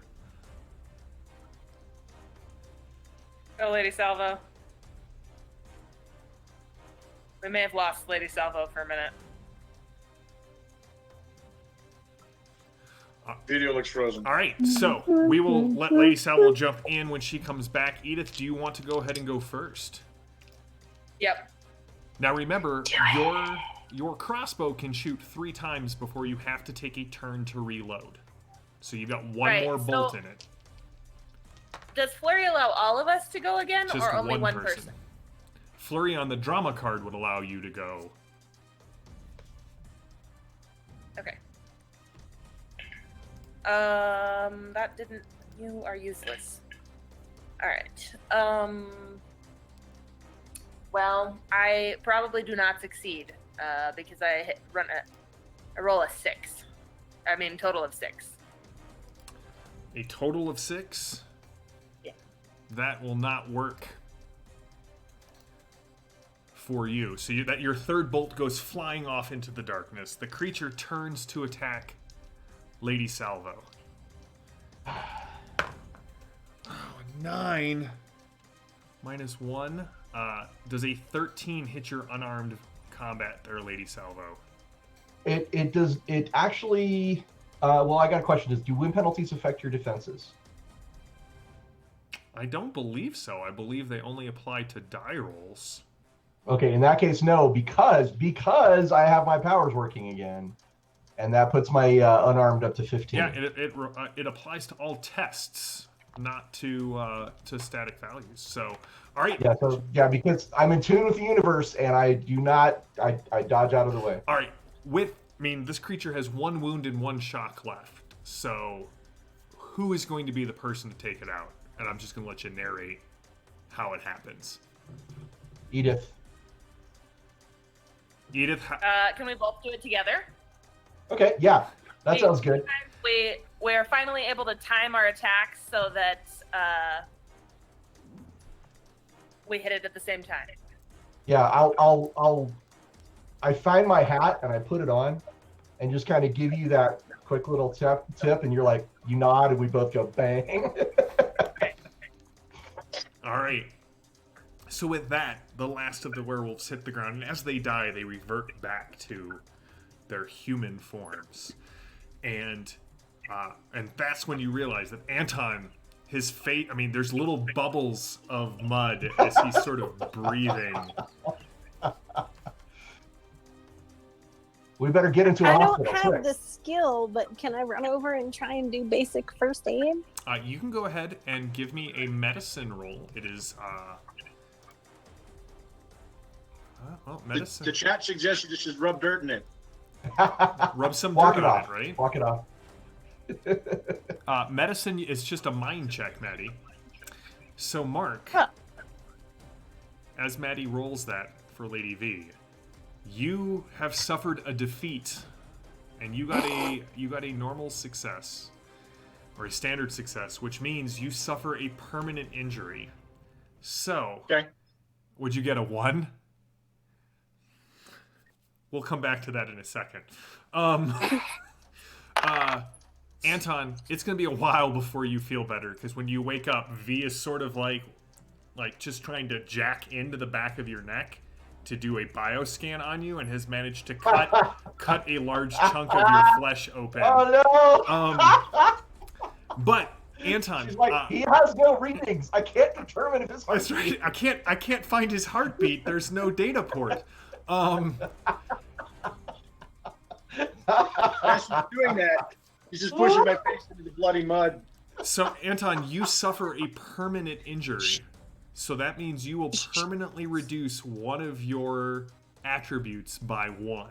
Go, Lady Salvo. We may have lost Lady Salvo for a minute. Video looks frozen. All right, so we will let Lady Salvo jump in when she comes back. Edith, do you want to go ahead and go first? Yep. Now remember, your crossbow can shoot 3 times before you have to take a turn to reload. So you've got one Right, more bolt so- in it. Does Flurry allow all of us to go again, Just or only one person? Flurry on the drama card would allow you to go. Okay. That didn't. You are useless. All right. Well, I probably do not succeed because I roll a 6. I mean, total of 6. A total of 6? Yeah. That will not work for you. So that your third bolt goes flying off into the darkness. The creature turns to attack Lady Salvo. 9 minus 1. Does a 13 hit your unarmed combat there, Lady Salvo? It does. It actually. Well, I got a question. Do win penalties affect your defenses? I don't believe so. I believe they only apply to die rolls. Okay, in that case, no, because I have my powers working again, and that puts my unarmed up to 15. Yeah, it applies to all tests, not to static values. So, all right. Yeah. So yeah, because I'm in tune with the universe, and I do not. I dodge out of the way. All right. This creature has 1 wound and 1 shock left. So, who is going to be the person to take it out? And I'm just going to let you narrate how it happens. Edith. Edith. Can we both do it together? Okay. Yeah, that sounds good. We're finally able to time our attacks so that we hit it at the same time. Yeah, I find my hat and I put it on, and just kind of give you that quick little tip, and you're like, you nod, and we both go bang. All right. So with that, the last of the werewolves hit the ground, and as they die, they revert back to their human forms, and that's when you realize that Anton, his fate. I mean, there's little bubbles of mud as he's sort of breathing. We better get into a I hospital. don't have quick. the skill, but can I run over and try and do basic first aid? You can go ahead and give me a medicine roll. It is medicine. The chat suggests you just rub dirt in it. Rub some Walk dirt it on off. it, right? Walk it off. Medicine is just a mind check, Maddie. So Mark, Huh. as Maddie rolls that for Lady V, you have suffered a defeat, and you got a normal success, or a standard success, which means you suffer a permanent injury. So, Okay. would you get a 1? We'll come back to that in a second. Anton, it's going to be a while before you feel better, because when you wake up, V is sort of like just trying to jack into the back of your neck to do a bioscan on you, and has managed to cut a large chunk of your flesh open. Oh no! But Anton, She's like, he has no readings. I can't determine if his heart. that's right. I can't find his heartbeat. There's no data port. As he's doing that, he's just pushing my face into the bloody mud. So Anton, you suffer a permanent injury. So that means you will permanently reduce one of your attributes by 1.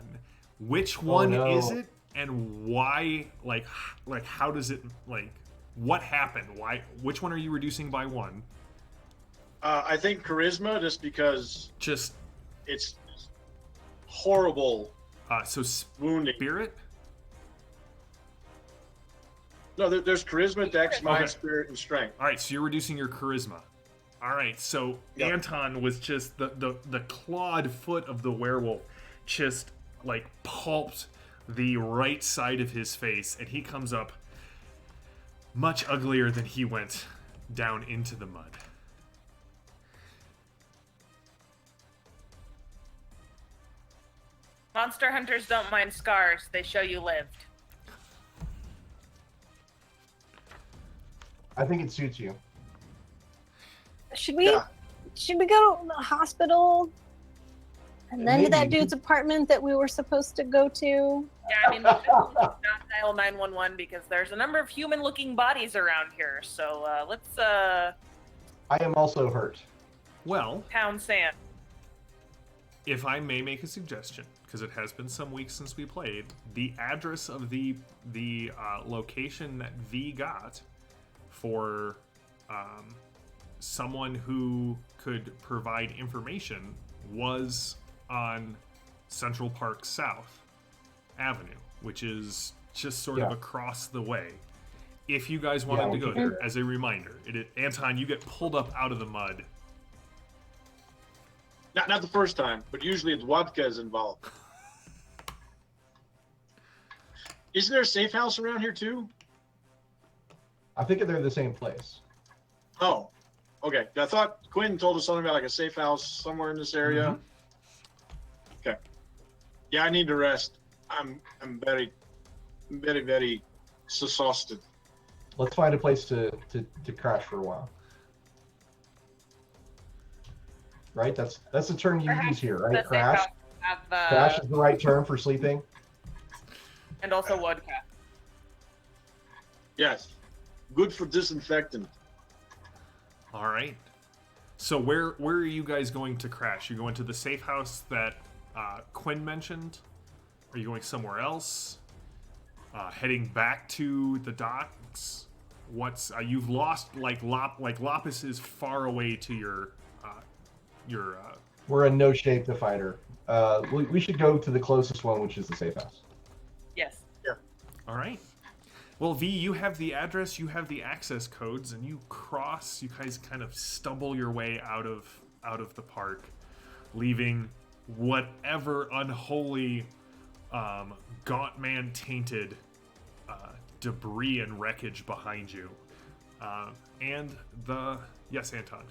Which one no. is it, and why? Like how does it, like, what happened? Why? Which one are you reducing by 1? I think charisma, just because Just it's horrible so wounding. spirit. No, there's charisma, dex, mind, Okay. spirit, and strength. All right, so you're reducing your charisma. All right, so Yep. Anton was just the clawed foot of the werewolf, just like pulped the right side of his face, and he comes up much uglier than he went down into the mud. Monster hunters don't mind scars. They show you lived. I think it suits you. Should we Yeah. go to the hospital and then to that Maybe. dude's apartment that we were supposed to go to? Yeah, I mean, we should not dial 911 because there's a number of human-looking bodies around here. So let's I am also hurt. Well, pound sand. if I may make a suggestion, because it has been some weeks since we played, the address of the location that V got for someone who could provide information was on Central Park South Avenue, which is just sort of Yeah. across the way. If you guys wanted Yeah, to we go can do there, as a reminder, Anton, you get pulled up out of the mud. Not the first time, but usually it's vodka is involved. Isn't there a safe house around here too? I think they're the same place. Oh, okay. I thought Quinn told us something about like a safe house somewhere in this area. Okay. Yeah, I need to rest. I'm very, very, very exhausted. Let's find a place to crash for a while. Right? That's the term you use here, right? The safe Crash. house have, Crash is the right term for sleeping. and also vodka. Yes. Good for disinfectant. All right. So where are you guys going to crash? You going to the safe house that Quinn mentioned? Are you going somewhere else? Heading back to the docks? What's you've lost like Lapis is far away to your We're in no shape to fight her. We should go to the closest one, which is the safe house. Yes. All right. Well, V, you have the address, you have the access codes, and you guys kind of stumble your way out of out of the park, leaving whatever unholy, gaunt man tainted debris and wreckage behind you. Yes, Anton.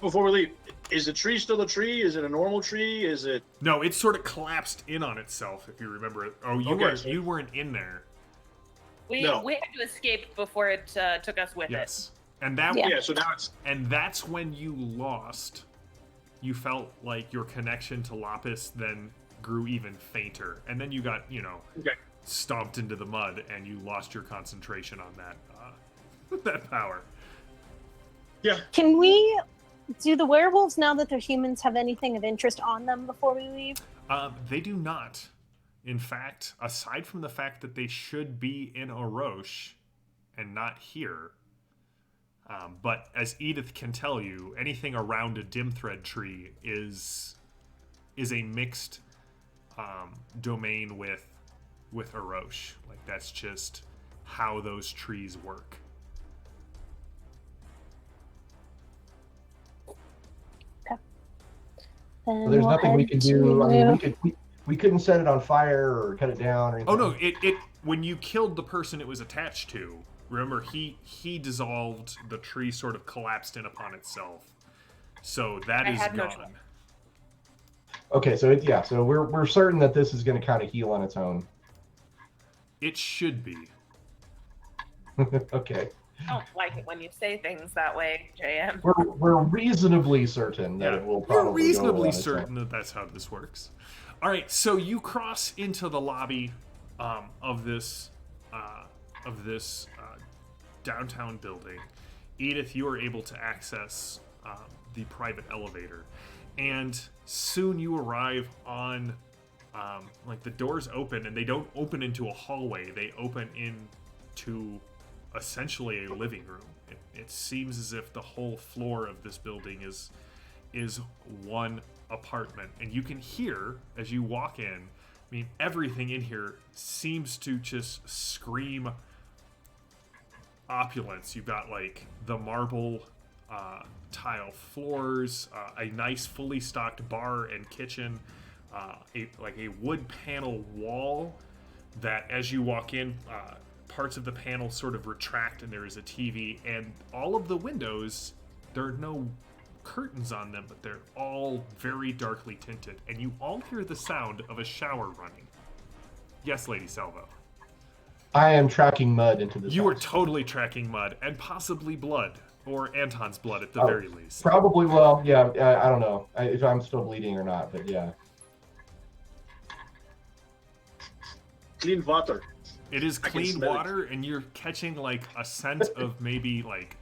Before we leave, is the tree still a tree? Is it a normal tree? Is it? No, it sort of collapsed in on itself, if you remember it. Oh, you weren't in there. We had to escape before it took us with it. Yes. And that So now it's. And that's when you lost. You felt like your connection to Lapis then grew even fainter. And then you got, stomped into the mud and you lost your concentration on that that power. Yeah. Can we do the werewolves, now that they're humans, have anything of interest on them before we leave? They do not. In fact, aside from the fact that they should be in Oroche and not here, but as Edith can tell you, anything around a dim thread tree is a mixed domain with Oroche. Like, that's just how those trees work. So there's nothing we can do. I mean, we couldn't set it on fire or cut it down or anything. Oh no! It when you killed the person it was attached to, remember he dissolved. The tree sort of collapsed in upon itself. So that is had no gone. choice. Okay, so so we're certain that this is going to kind of heal on its own. It should be. Okay. I don't like it when you say things that way, JM. We're reasonably certain that it will probably. We're reasonably go on its own. certain that that's how this works. All right, so you cross into the lobby of this downtown building. Edith, you are able to access the private elevator, and soon you arrive on the doors open, and they don't open into a hallway. They open into essentially a living room. It seems as if the whole floor of this building is one apartment, and you can hear as you walk in. I mean, everything in here seems to just scream opulence. You've got like the marble tile floors, a nice fully stocked bar and kitchen, a wood panel wall that as you walk in, parts of the panel sort of retract and there is a TV, and all of the windows, there are no curtains on them, but they're all very darkly tinted, and you all hear the sound of a shower running. Yes, Lady Salvo. I am tracking mud into this. You are house. totally tracking mud, and possibly blood, or Anton's blood at the very least. Probably, well, yeah, I don't know if I'm still bleeding or not, but yeah. Clean water. It is I can clean smell it. water, and you're catching like a scent of maybe like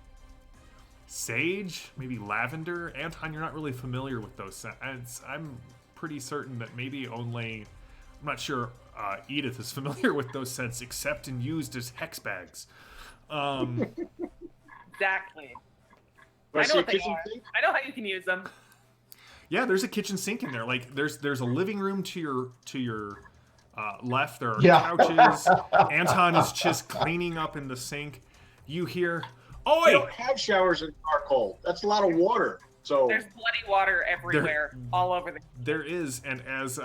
sage, maybe lavender. Anton, you're not really familiar with those scents. I'm pretty certain that maybe only, I'm not sure Edith is familiar with those scents except in used as hex bags. Exactly. Do I I see know a what they kitchen are. sink? I know how you can use them. Yeah, there's a kitchen sink in there. Like there's a living room to your left. There are Yeah. couches. Anton is just cleaning up in the sink. You hear, We "Oi!" don't have showers in charcoal. That's a lot of water. So There's bloody water everywhere, all over the. There is, and as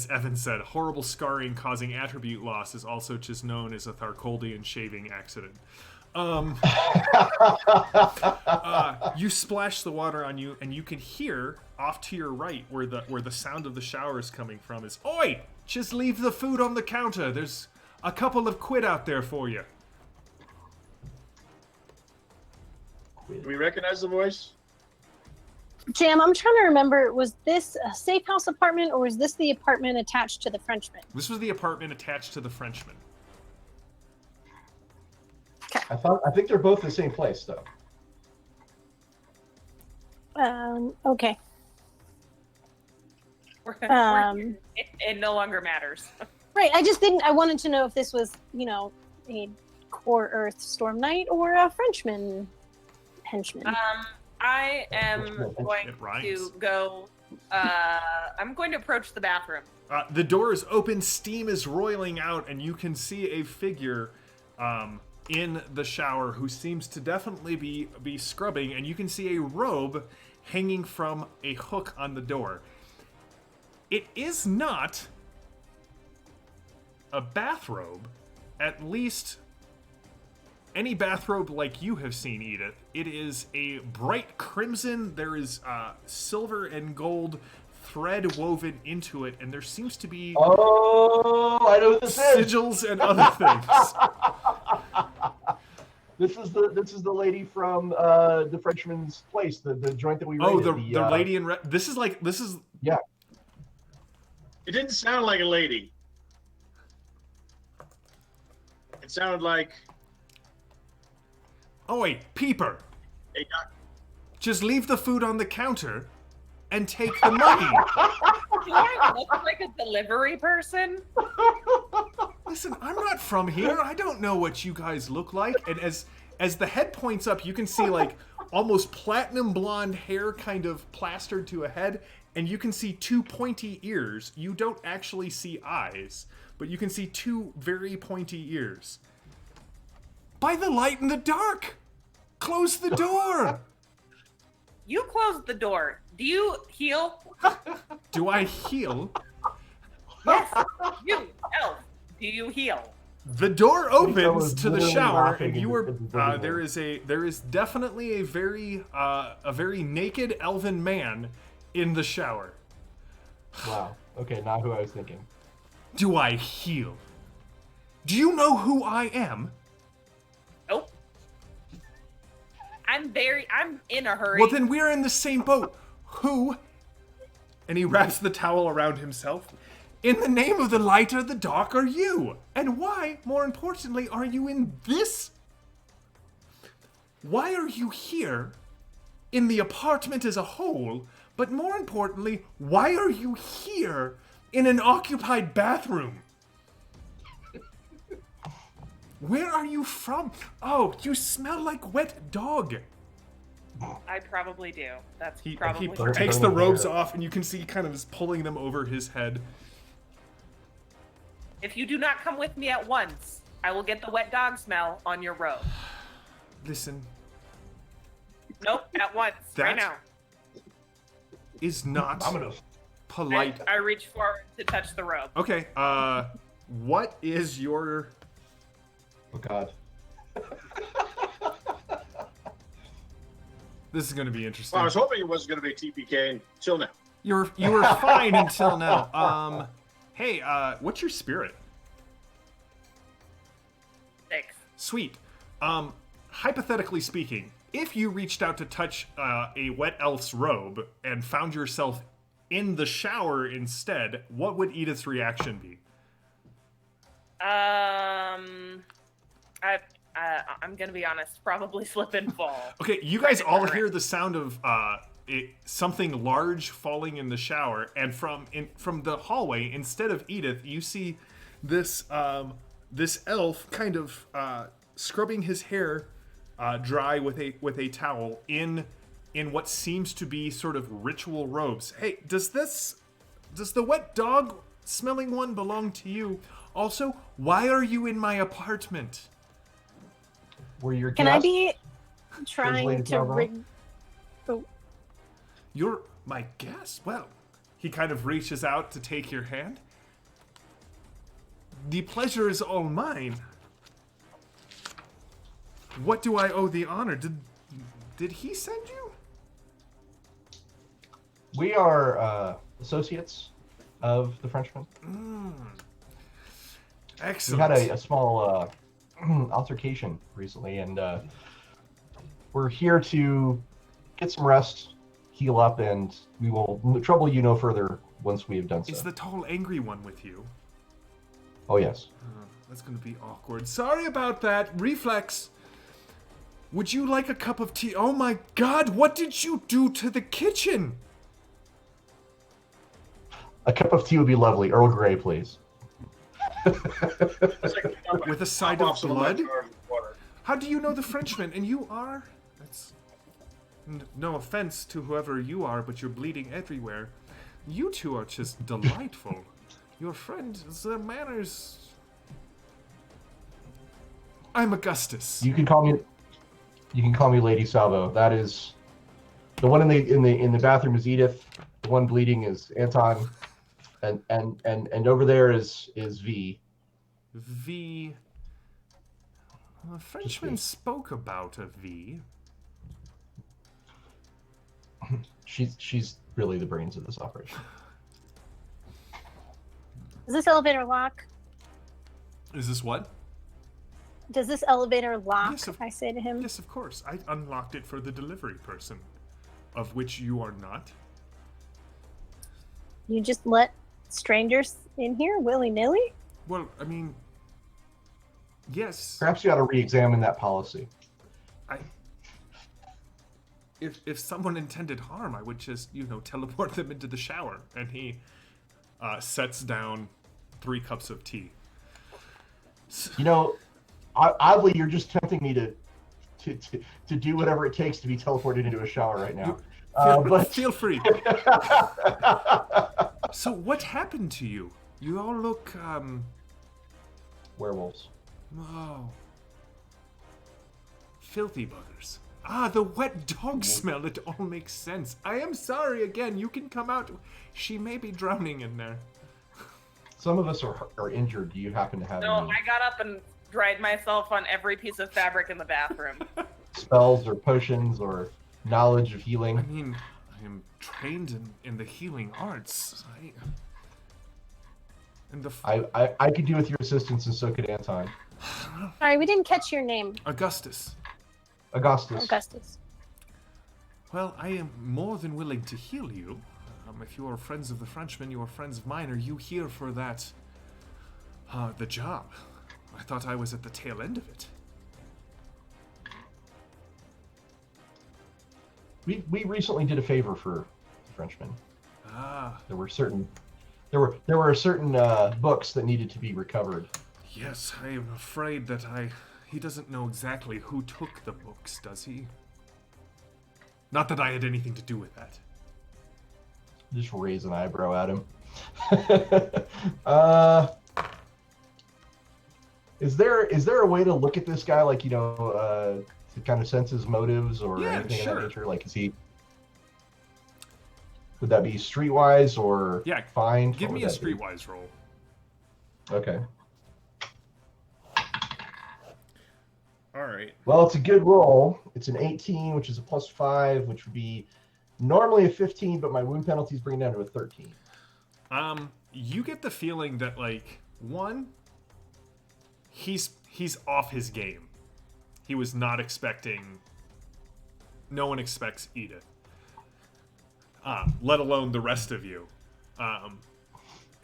Evan said, horrible scarring causing attribute loss is also just known as a Tharkoldian shaving accident. You splash the water on you, and you can hear off to your right, where the sound of the shower is coming from, is, "Oi! Just leave the food on the counter. There's a couple of quid out there for you." do we recognize the voice? Jam, I'm trying to remember, was this a safe house apartment, or was this the apartment attached to the Frenchman? This was the apartment attached to the Frenchman. I think they're both the same place though. Okay. It no longer matters. Right, I wanted to know if this was, a Core Earth Storm Knight or a Frenchman henchman. I am going It rhymes. to go. I'm going to approach the bathroom. The door is open, steam is roiling out, and you can see a figure in the shower who seems to definitely be scrubbing, and you can see a robe hanging from a hook on the door. It is not a bathrobe, at least any bathrobe like you have seen, Edith. It is a bright crimson. There is silver and gold thread woven into it, and there seems to be I know what this is. sigils and other things. This is the lady from the Frenchman's Place, the joint that we Oh, raided. the lady in red. This is Yeah. It didn't sound like a lady. It sounded like Oh wait, Peeper. a doc. Just leave the food on the counter and take the money. Do I look like a delivery person? Listen, I'm not from here. I don't know what you guys look like. And as the head points up, you can see like almost platinum blonde hair kind of plastered to a head, and you can see two pointy ears. You don't actually see eyes, but you can see two very pointy ears. By the light in the dark! Close the door! You closed the door. Do you heal? Do I heal? Yes. You, elf. Do you heal? The door opens was to the literally shower, laughing and you at are. the There is definitely a very naked elven man in the shower. Wow. Okay, not who I was thinking. Do I heal? Do you know who I am? Nope. I'm in a hurry. Well, then we're in the same boat. Who? And he wraps the towel around himself. In the name of the light or the dark are you? And why, more importantly, are you in this? Why are you here in the apartment as a whole? But more importantly, why are you here in an occupied bathroom? Where are you from? Oh, you smell like wet dog. I probably do. That's He probably takes Burn the the robes hair. off, and you can see kind of is pulling them over his head. If you do not come with me at once, I will get the wet dog smell on your robe. Listen, Nope, at once, right now. is not I'm gonna. polite. I reach forward to touch the robe. Okay, what is your... Oh God. This is going to be interesting. Well, I was hoping it wasn't going to be TPK until now. You were fine until now. Hey, what's your spirit? 6. Sweet. Hypothetically speaking, if you reached out to touch a wet elf's robe and found yourself in the shower instead, what would Edith's reaction be? I'm gonna be honest. Probably slip and fall. Okay, you guys all hear the sound of something large falling in the shower, and from the hallway, instead of Edith, you see this elf kind of scrubbing his hair dry with a towel in what seems to be sort of ritual robes. Hey, does the wet dog smelling one belong to you? Also, why are you in my apartment? Were your Can I guests be trying translated to Bravo? rig? Oh, You're my guest? Well, he kind of reaches out to take your hand. The pleasure is all mine. What do I owe the honor? Did he send you? We are associates of the Frenchman. We Excellent. had a small altercation recently, and we're here to get some rest, heal up, and we will trouble you no further once we have done so. Is the tall, angry one with you? Oh, yes. That's gonna be awkward. Sorry about that. Reflex. Would you like a cup of tea? Oh my god, what did you do to the kitchen? A cup of tea would be lovely. Earl Grey, please. With a side Pop of off some blood? my jars of water. How do you know the Frenchman? And you are? That's... No offense to whoever you are, but you're bleeding everywhere. You two are just delightful. Your friend, the manners... I'm Augustus. You can call me Lady Salvo. That is The one in the bathroom is Edith. The one bleeding is Anton, and over there is V. V. Well, a Frenchman spoke about a V. She's really the brains of this operation. Does this elevator lock? Is this what? Does this elevator lock? Yes, I say to him. Yes, of course. I unlocked it for the delivery person, of which you are not. You just let strangers in here willy-nilly? Well, I mean, yes. Perhaps you ought to re-examine that policy. If someone intended harm, I would just, teleport them into the shower. And he sets down 3 cups of tea. Oddly, you're just tempting me to do whatever it takes to be teleported into a shower right now. Feel free. So what happened to you? You all look, werewolves. Oh. Filthy buggers. Ah, the wet dog smell. It all makes sense. I am sorry again. You can come out. She may be drowning in there. Some of us are injured. Do you happen to have No, any I got up and dried myself on every piece of fabric in the bathroom. spells or potions or knowledge of healing? I mean, I am trained in the healing arts. I could do with your assistance, and so could Anton. Sorry, we didn't catch your name. Augustus. Augustus. Well, I am more than willing to heal you. If you are friends of the Frenchman, you are friends of mine. Are you here for that, the job? I thought I was at the tail end of it. We recently did a favor for the Frenchman. Ah. There were certain books that needed to be recovered. Yes, I am afraid that he doesn't know exactly who took the books, does he? Not that I had anything to do with that. Just raise an eyebrow at him. Is there a way to look at this guy, like, to kind of sense his motives or anything of that nature? Like, would that be streetwise or find? Give me a streetwise roll. Okay. All right. Well, it's a good roll. It's an 18, which is a +5, which would be normally a 15, but my wound penalties bring it down to a 13. You get the feeling that, like, one, he's off his game. He was not expecting. No one expects Edith, let alone the rest of you.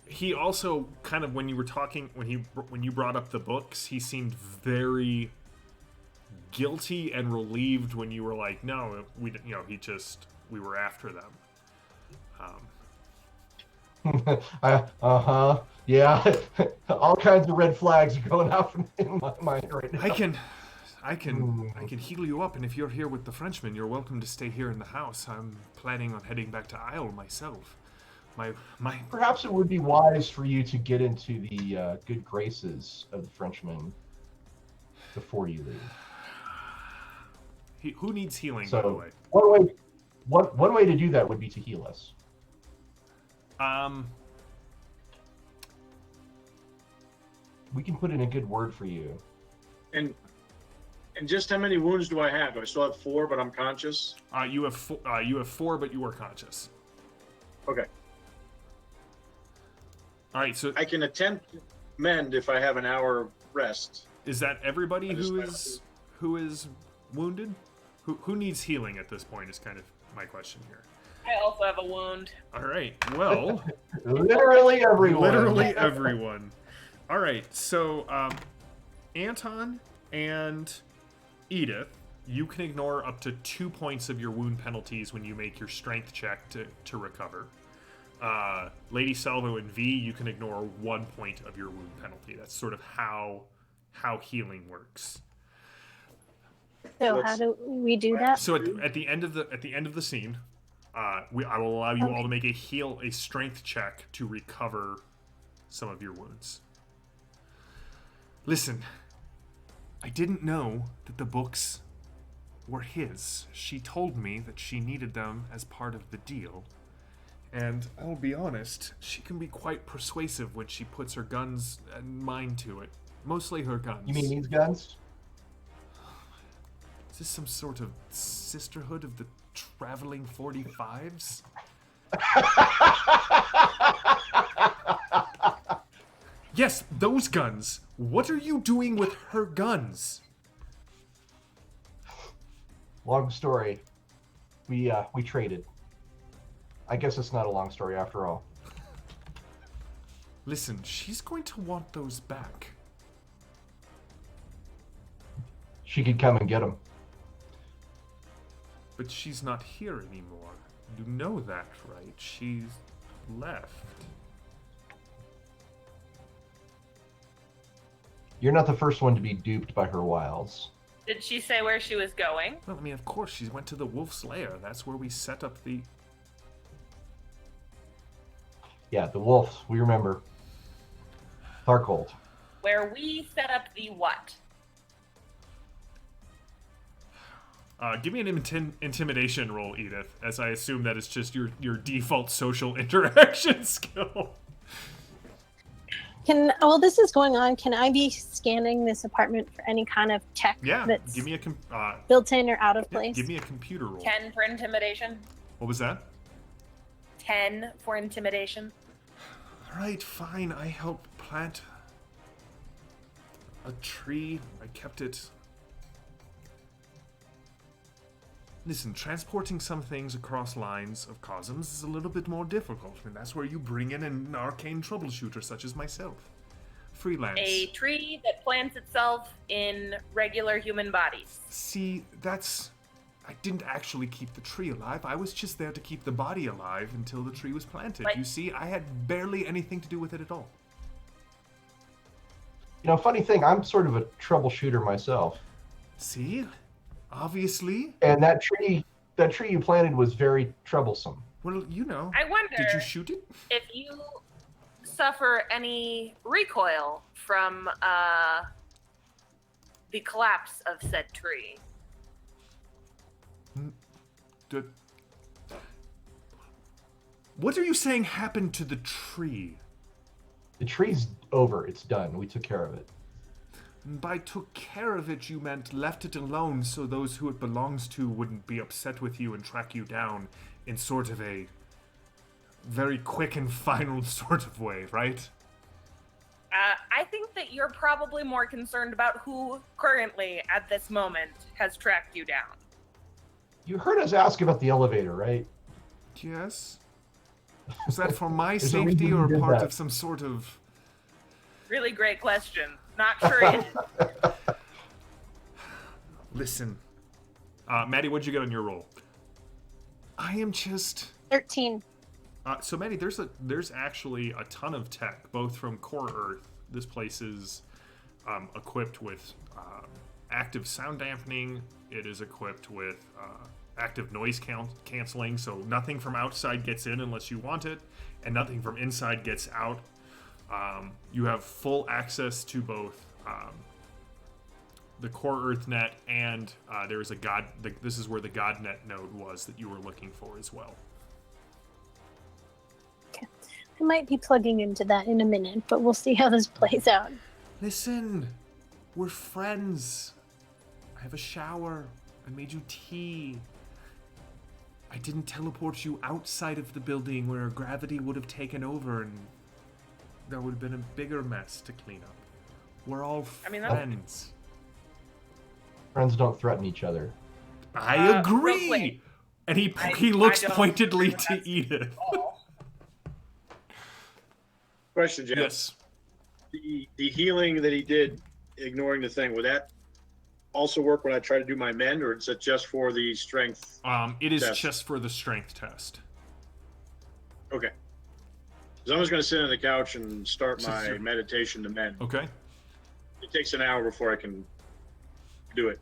He also kind of, when you were talking, when you brought up the books, he seemed very guilty and relieved when you were like, no, we were after them. Yeah. All kinds of red flags are going off in my mind right now. I can heal you up, and if you're here with the Frenchman, you're welcome to stay here in the house. I'm planning on heading back to Isle myself. My. Perhaps it would be wise for you to get into the good graces of the Frenchman before you leave. Who needs healing, so, by the way? One way to do that would be to heal us. We can put in a good word for you. And just how many wounds do I have? Do I still have 4, but I'm conscious? You have 4, but you are conscious. Okay. All right, so I can attempt mend if I have an hour rest. Is that everybody who is wounded? Who needs healing at this point is kind of my question here. I also have a wound. All right. Well, literally everyone. Literally everyone. All right. So, Anton and Edith, you can ignore up to 2 points of your wound penalties when you make your strength check to recover. Lady Salvo and V, you can ignore 1 point of your wound penalty. That's sort of how healing works. So how do we do that? So at the end of the scene, I will allow you all to make a strength check to recover some of your wounds. Listen, I didn't know that the books were his. She told me that she needed them as part of the deal. And I'll be honest, she can be quite persuasive when she puts her guns and mind to it. Mostly her guns. You mean these guns? Is this some sort of sisterhood of the traveling 45s? Yes, those guns. What are you doing with her guns? Long story. We traded. I guess it's not a long story after all. Listen, she's going to want those back. She could come and get them. But she's not here anymore. You know that, right? She's left. You're not the first one to be duped by her wiles. Did she say where she was going? Well, I mean, of course, she went to the wolf's lair. That's where we set up the... Yeah, the wolves, we remember. Tharkold. Where we set up the what? Give me an intimidation roll, Edith, as I assume that is just your default social interaction skill. While this is going on, can I be scanning this apartment for any kind of tech Yeah, that's give me a built in or out of yeah, place? give me a computer roll. 10 for intimidation. What was that? 10 for intimidation. All right, fine. I helped plant a tree. I kept it. Listen, transporting some things across lines of cosms is a little bit more difficult, and that's where you bring in an arcane troubleshooter such as myself. Freelance. A tree that plants itself in regular human bodies. See, that's... I didn't actually keep the tree alive. I was just there to keep the body alive until the tree was planted. But- You see, I had barely anything to do with it at all. You know, funny thing, I'm sort of a troubleshooter myself. See? Obviously. And that tree you planted was very troublesome. Well, you know. I wonder Did you shoot it? if you suffer any recoil from the collapse of said tree. What are you saying happened to the tree? The tree's over. It's done. We took care of it. And by took care of it, you meant left it alone so those who it belongs to wouldn't be upset with you and track you down in sort of a very quick and final sort of way, right? I think that you're probably more concerned about who currently, at this moment, has tracked you down. You heard us ask about the elevator, right? Yes. Was that for my There's a safety reason or we did part that. of some sort of... Really great question. Not sure yet. Listen. Maddie, what'd you get on your roll? I am just... 13. So Maddie, there's actually a ton of tech, both from Core Earth. This place is equipped with active sound dampening. It is equipped with active noise canceling, so nothing from outside gets in unless you want it, and nothing from inside gets out. You have full access to both the Core Earth net and there is a God. This is where the GodNet node was that you were looking for as well. Okay. I might be plugging into that in a minute, but we'll see how this plays out. Listen, we're friends. I have a shower. I made you tea. I didn't teleport you outside of the building where gravity would have taken over and there would have been a bigger mess to clean up. We're all friends. Friends don't threaten each other. I real agree. quick. And he I looks don't pointedly agree with to that Edith. at all. Question, Jeff. Yes. The healing that he did, ignoring the thing, would that also work when I try to do my mend, or is it just for the strength? It is test? just for the strength test. Okay. Because I'm just going to sit on the couch and start So my you're- meditation to mend. Okay. It takes an hour before I can do it.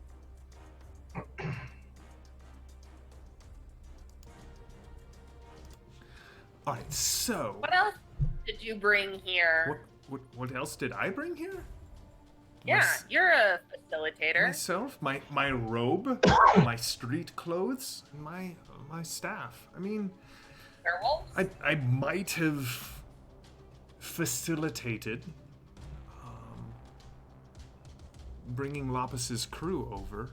All right. So, What else did you bring here? what else did I bring here? Yeah, you're a facilitator. Myself, my robe, my street clothes, and my staff. I mean, Werewolves? I might have facilitated bringing Lapis's crew over.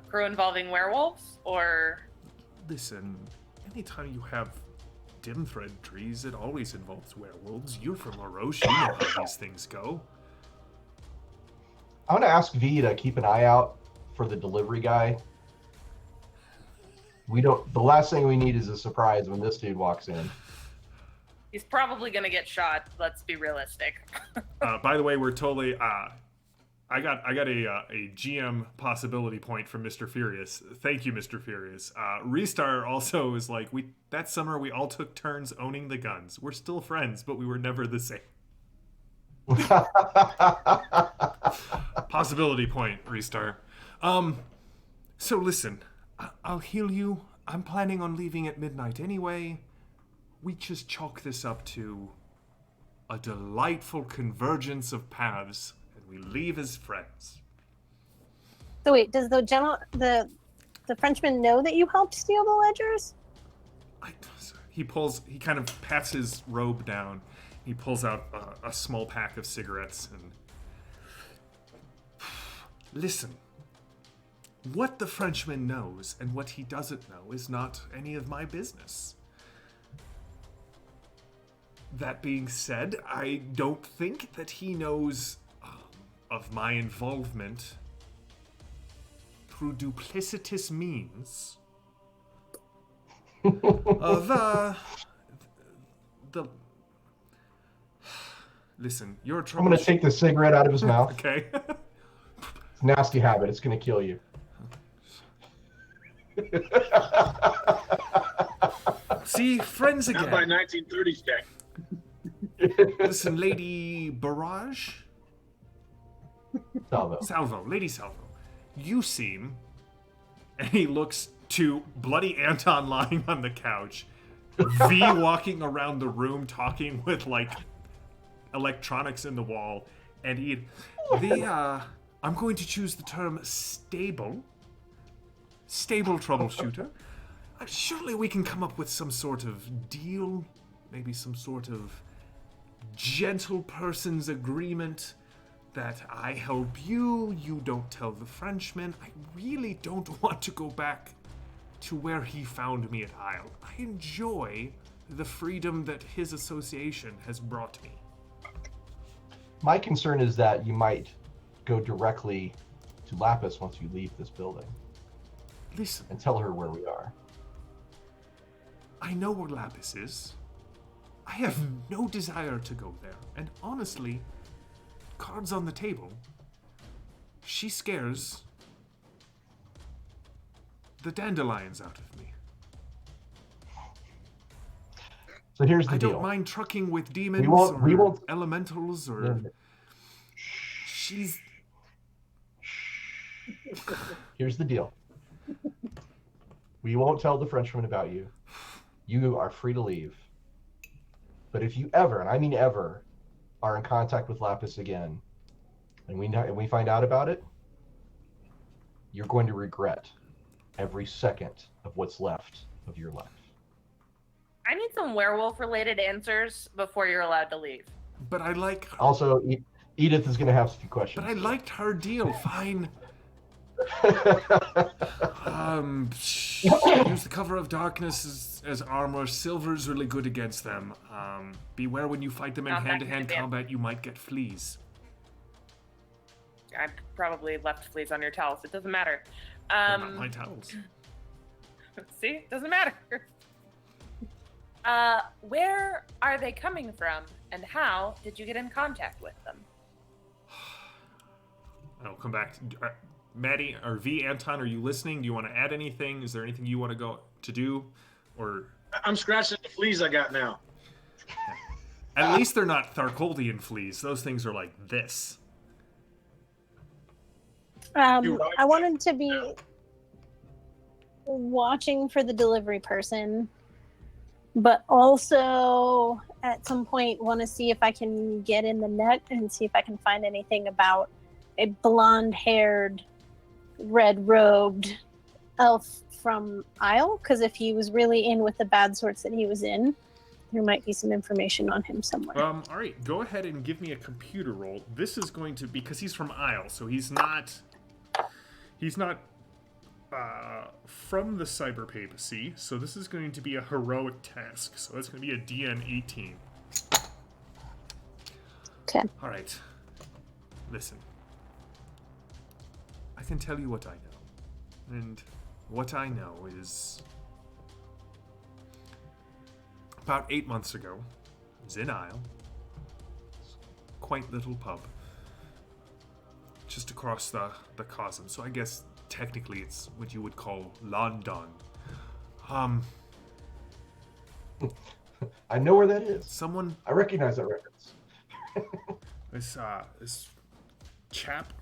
Crew involving werewolves, or Listen, anytime you have dim thread trees, it always involves werewolves. You're from Orochi, you know how these things go. I'm gonna ask V to keep an eye out for the delivery guy. The last thing we need is a surprise when this dude walks in. he's probably gonna get shot. Let's be realistic. By the way, we're totally. I got a GM possibility point from Mr. Furious. Thank you, Mr. Furious. Restar also is like, that summer we all took turns owning the guns. We're still friends, but we were never the same. Possibility point, Restar. So listen, I'll heal you. I'm planning on leaving at midnight anyway. We just chalk this up to a delightful convergence of paths, and we leave as friends. So wait, does the Frenchman know that you helped steal the ledgers? He kind of pats his robe down. He pulls out a small pack of cigarettes and... Listen, what the Frenchman knows and what he doesn't know is not any of my business. That being said, I don't think that he knows of my involvement through duplicitous means of the... Listen, you're a I'm trouble... gonna take the cigarette out of his mouth. Okay. It's a nasty habit. It's gonna kill you. See, friends again. Not by 1930s tech. Listen, Lady Barrage? Salvo, Lady Salvo. You seem... And he looks to bloody Anton lying on the couch. V walking around the room talking with, like, electronics in the wall. And I'm going to choose the term stable. Stable troubleshooter. Surely we can come up with some sort of deal. Maybe some sort of gentle person's agreement that I help you, you don't tell the Frenchman. I really don't want to go back to where he found me at Isle. I enjoy the freedom that his association has brought me. My concern is that you might go directly to Lapis once you leave this building. Listen, and tell her where we are. I know where Lapis is. I have no desire to go there. And honestly, cards on the table, she scares the dandelions out of me. So here's the deal. I don't mind trucking with demons or elementals or... She's... Here's the deal. We won't tell the Frenchman about you. You are free to leave. But if you ever, and I mean ever, are in contact with Lapis again, and we find out about it, you're going to regret every second of what's left of your life. I need some werewolf-related answers before you're allowed to leave. But I like... Also, Edith is going to have a few questions. But I liked her deal. Fine. Use the cover of darkness as armor. Silver's really good against them. Beware when you fight them in hand-to-hand combat, you might get fleas. I probably left fleas on your towels. It doesn't matter. They're not my towels. See? Doesn't matter. Where are they coming from, and how did you get in contact with them? I'll come back to... Maddie or V, Anton, are you listening? Do you want to add anything? Is there anything you want to do? Or I'm scratching the fleas I got now. At least they're not Tharkoldian fleas. Those things are like this. I wanted to be watching for the delivery person, but also at some point want to see if I can get in the net and see if I can find anything about a blonde-haired, red-robed elf from Isle, because if he was really in with the bad sorts that he was in, there might be some information on him somewhere. All right, go ahead and give me a computer roll. This is going to, because he's from Isle, so he's not from the cyber papacy, so this is going to be a heroic task. So that's going to be a DN 18. Okay. All right. Listen. I can tell you what I know. And what I know is about 8 months ago, I was in Isle. Quaint little pub. Just across the chasm. So I guess technically it's what you would call London. I know where that is. Someone, I recognize that reference. this chap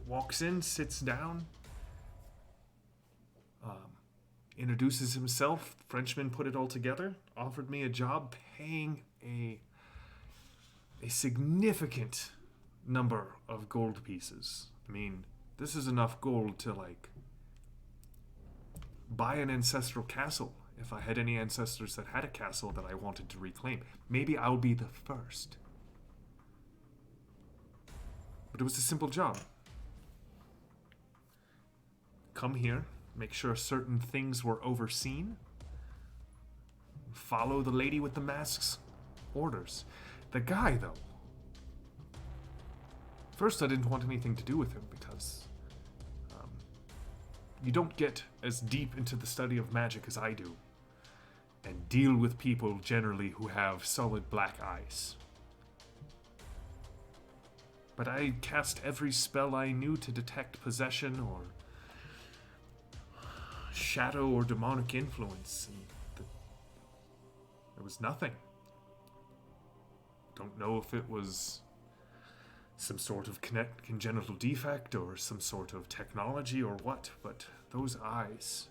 walks in, sits down, introduces himself. Frenchman put it all together, offered me a job, paying a significant number of gold pieces. I mean, this is enough gold to, like, buy an ancestral castle if I had any ancestors that had a castle that I wanted to reclaim. Maybe I'll be the first. But it was a simple job. Come here, make sure certain things were overseen, follow the lady with the mask's orders. The guy, though, first I didn't want anything to do with him because you don't get as deep into the study of magic as I do and deal with people generally who have solid black eyes. But I cast every spell I knew to detect possession or shadow or demonic influence, and there was nothing. Don't know if it was some sort of congenital defect or some sort of technology or what, but those eyes,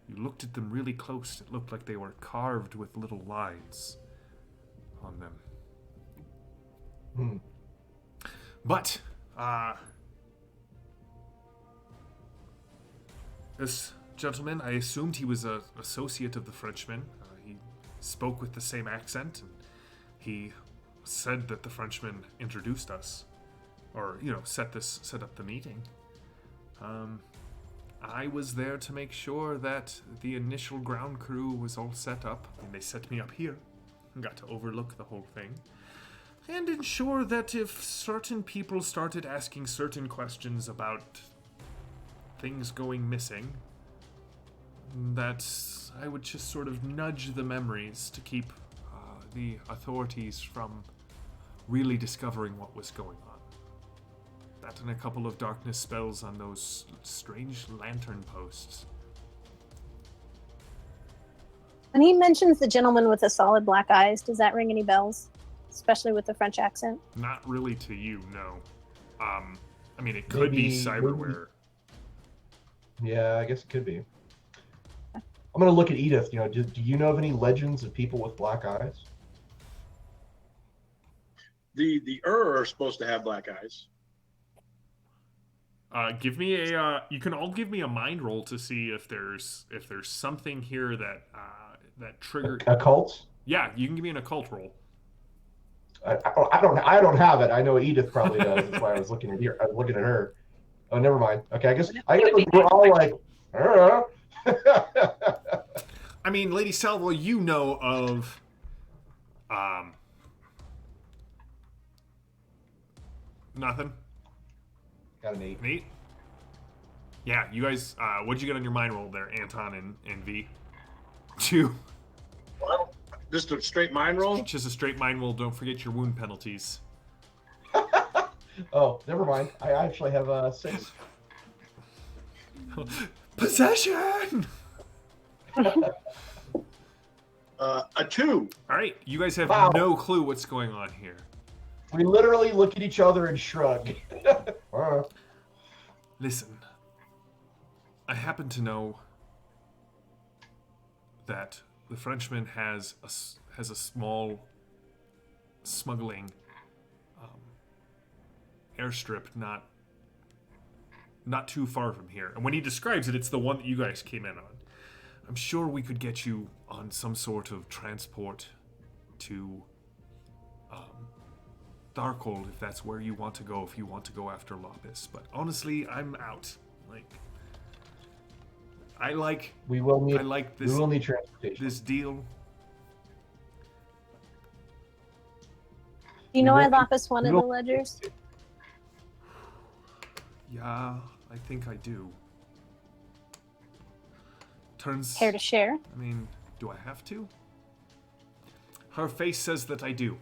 you looked at them really close, it looked like they were carved with little lines on them. But this gentleman, I assumed he was an associate of the Frenchman. He spoke with the same accent, and he said that the Frenchman introduced us, or set up the meeting. I was there to make sure that the initial ground crew was all set up, and they set me up here and got to overlook the whole thing, and ensure that if certain people started asking certain questions about things going missing, that I would just sort of nudge the memories to keep the authorities from really discovering what was going on. That and a couple of darkness spells on those strange lantern posts. When he mentions the gentleman with the solid black eyes, does that ring any bells? Especially with the French accent? Not really to you, no. I mean, it could be cyberware. Yeah, I guess it could be. I'm going to look at Edith. Do you know of any legends of people with black eyes? The are supposed to have black eyes. Give me a. You can all give me a mind roll to see if there's something here that triggered. Occult? Yeah, you can give me an occult roll. I don't have it. I know Edith probably does. That's why I was looking at here. I was looking at her. Oh, never mind. Okay, I guess we're all like. I mean, Lady Salvo, you know of. Nothing. Got an 8. 8? Yeah, you guys. What'd you get on your mind roll there, Anton and V? 2. Well, just a straight mind roll. Just a straight mind roll. Don't forget your wound penalties. Oh, never mind. I actually have 6. Possession. A 2. All right, you guys have no clue what's going on here. We literally look at each other and shrug. Listen, I happen to know that the Frenchman has a small smuggling airstrip not too far from here. And when he describes it, it's the one that you guys came in on. I'm sure we could get you on some sort of transport to Darkhold if that's where you want to go, if you want to go after Lapis. But honestly, I'm out. We will need transportation. This deal. You know why Lapis wanted the ledgers? Yeah, I think I do. Care to share? I mean, do I have to? Her face says that I do.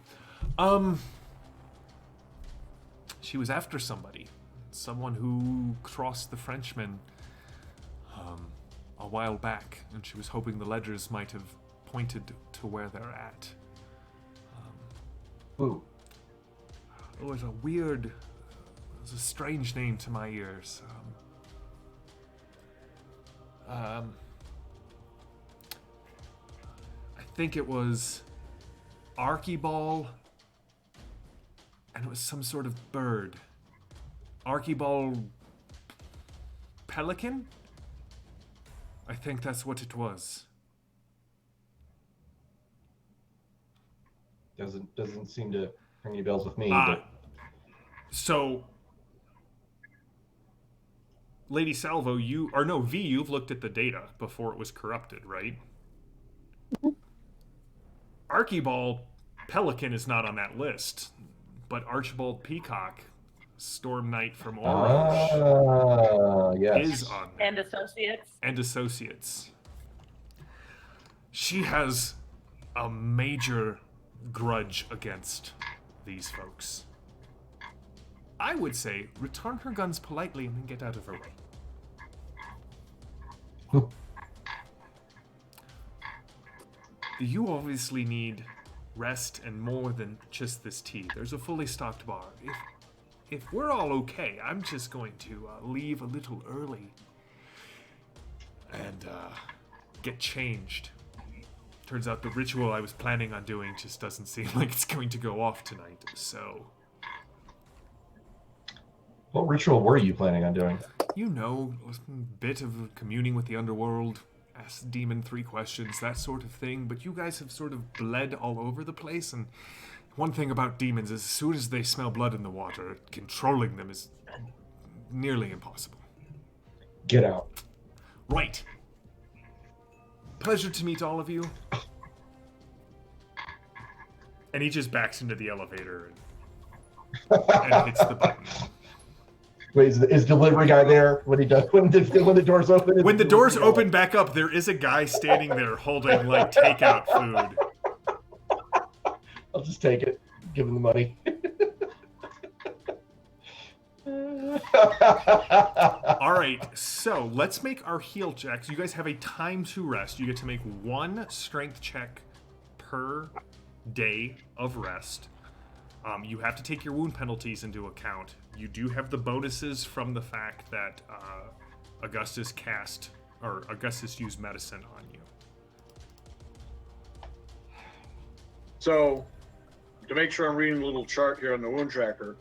She was after someone who crossed the Frenchman a while back, and she was hoping the ledgers might have pointed to where they're at. Ooh. It was a strange name to my ears. I think it was Archibald, and it was some sort of bird. Archibald Pelican? I think that's what it was. Doesn't seem to ring any bells with me. So, Lady Salvo, V, you've looked at the data before it was corrupted, right? Archibald Pelican is not on that list, but Archibald Peacock, Storm Knight from Orange, yes. is on there. And Associates. She has a major grudge against these folks. I would say return her guns politely and then get out of her way. You obviously need rest and more than just this tea. There's a fully stocked bar. If we're all okay, I'm just going to leave a little early and get changed. Turns out the ritual I was planning on doing just doesn't seem like it's going to go off tonight, so... What ritual were you planning on doing? You know, a bit of communing with the underworld, ask the demon 3 questions, that sort of thing, but you guys have sort of bled all over the place, and one thing about demons is as soon as they smell blood in the water, controlling them is nearly impossible. Get out. Right. Pleasure to meet all of you. And he just backs into the elevator and hits the button. Wait, is delivery guy there when the doors open? When the doors open back up, there is a guy standing there holding like takeout food. I'll just take it. Give him the money. All right, so let's make our heal checks. You guys have a time to rest. You get to make 1 strength check per day of rest. You have to take your wound penalties into account. You do have the bonuses from the fact that Augustus used medicine on you. So, to make sure I'm reading a little chart here on the wound tracker,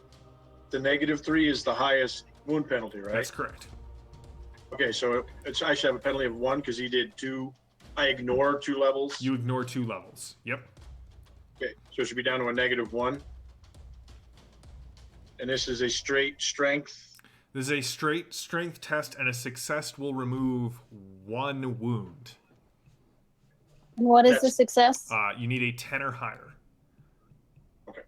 the -3 is the highest wound penalty, right? That's correct. Okay, so I should have a penalty of 1 because he did 2. I ignore 2 levels. You ignore 2 levels. Yep. Okay, so it should be down to a -1. And this is a straight strength. This is a straight strength test, and a success will remove 1 wound. What is the success? You need a 10 or higher. Okay.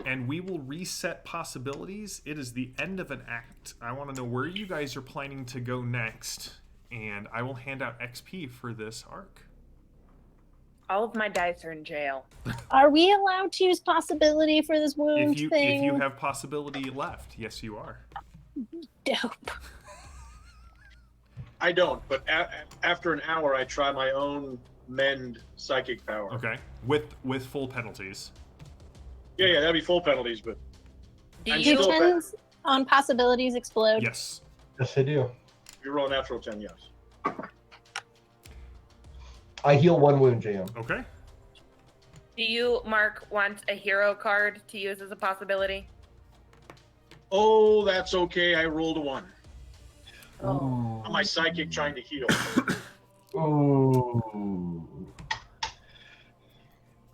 And we will reset possibilities. It is the end of an act. I want to know where you guys are planning to go next, and I will hand out XP for this arc. All of my dice are in jail. Are we allowed to use possibility for this wound thing? If you have possibility left, yes, you are. Dope. I don't, but after an hour, I try my own mend psychic power. Okay, with full penalties. Yeah, that'd be full penalties, but Do I'm you still D10s on possibilities explode? Yes. Yes, I do. If you roll a natural 10, yes. I heal 1 wound, JM. Okay. Do you, Mark, want a hero card to use as a possibility? Oh, that's okay. I rolled a 1. Ooh. On my psychic trying to heal. Ooh.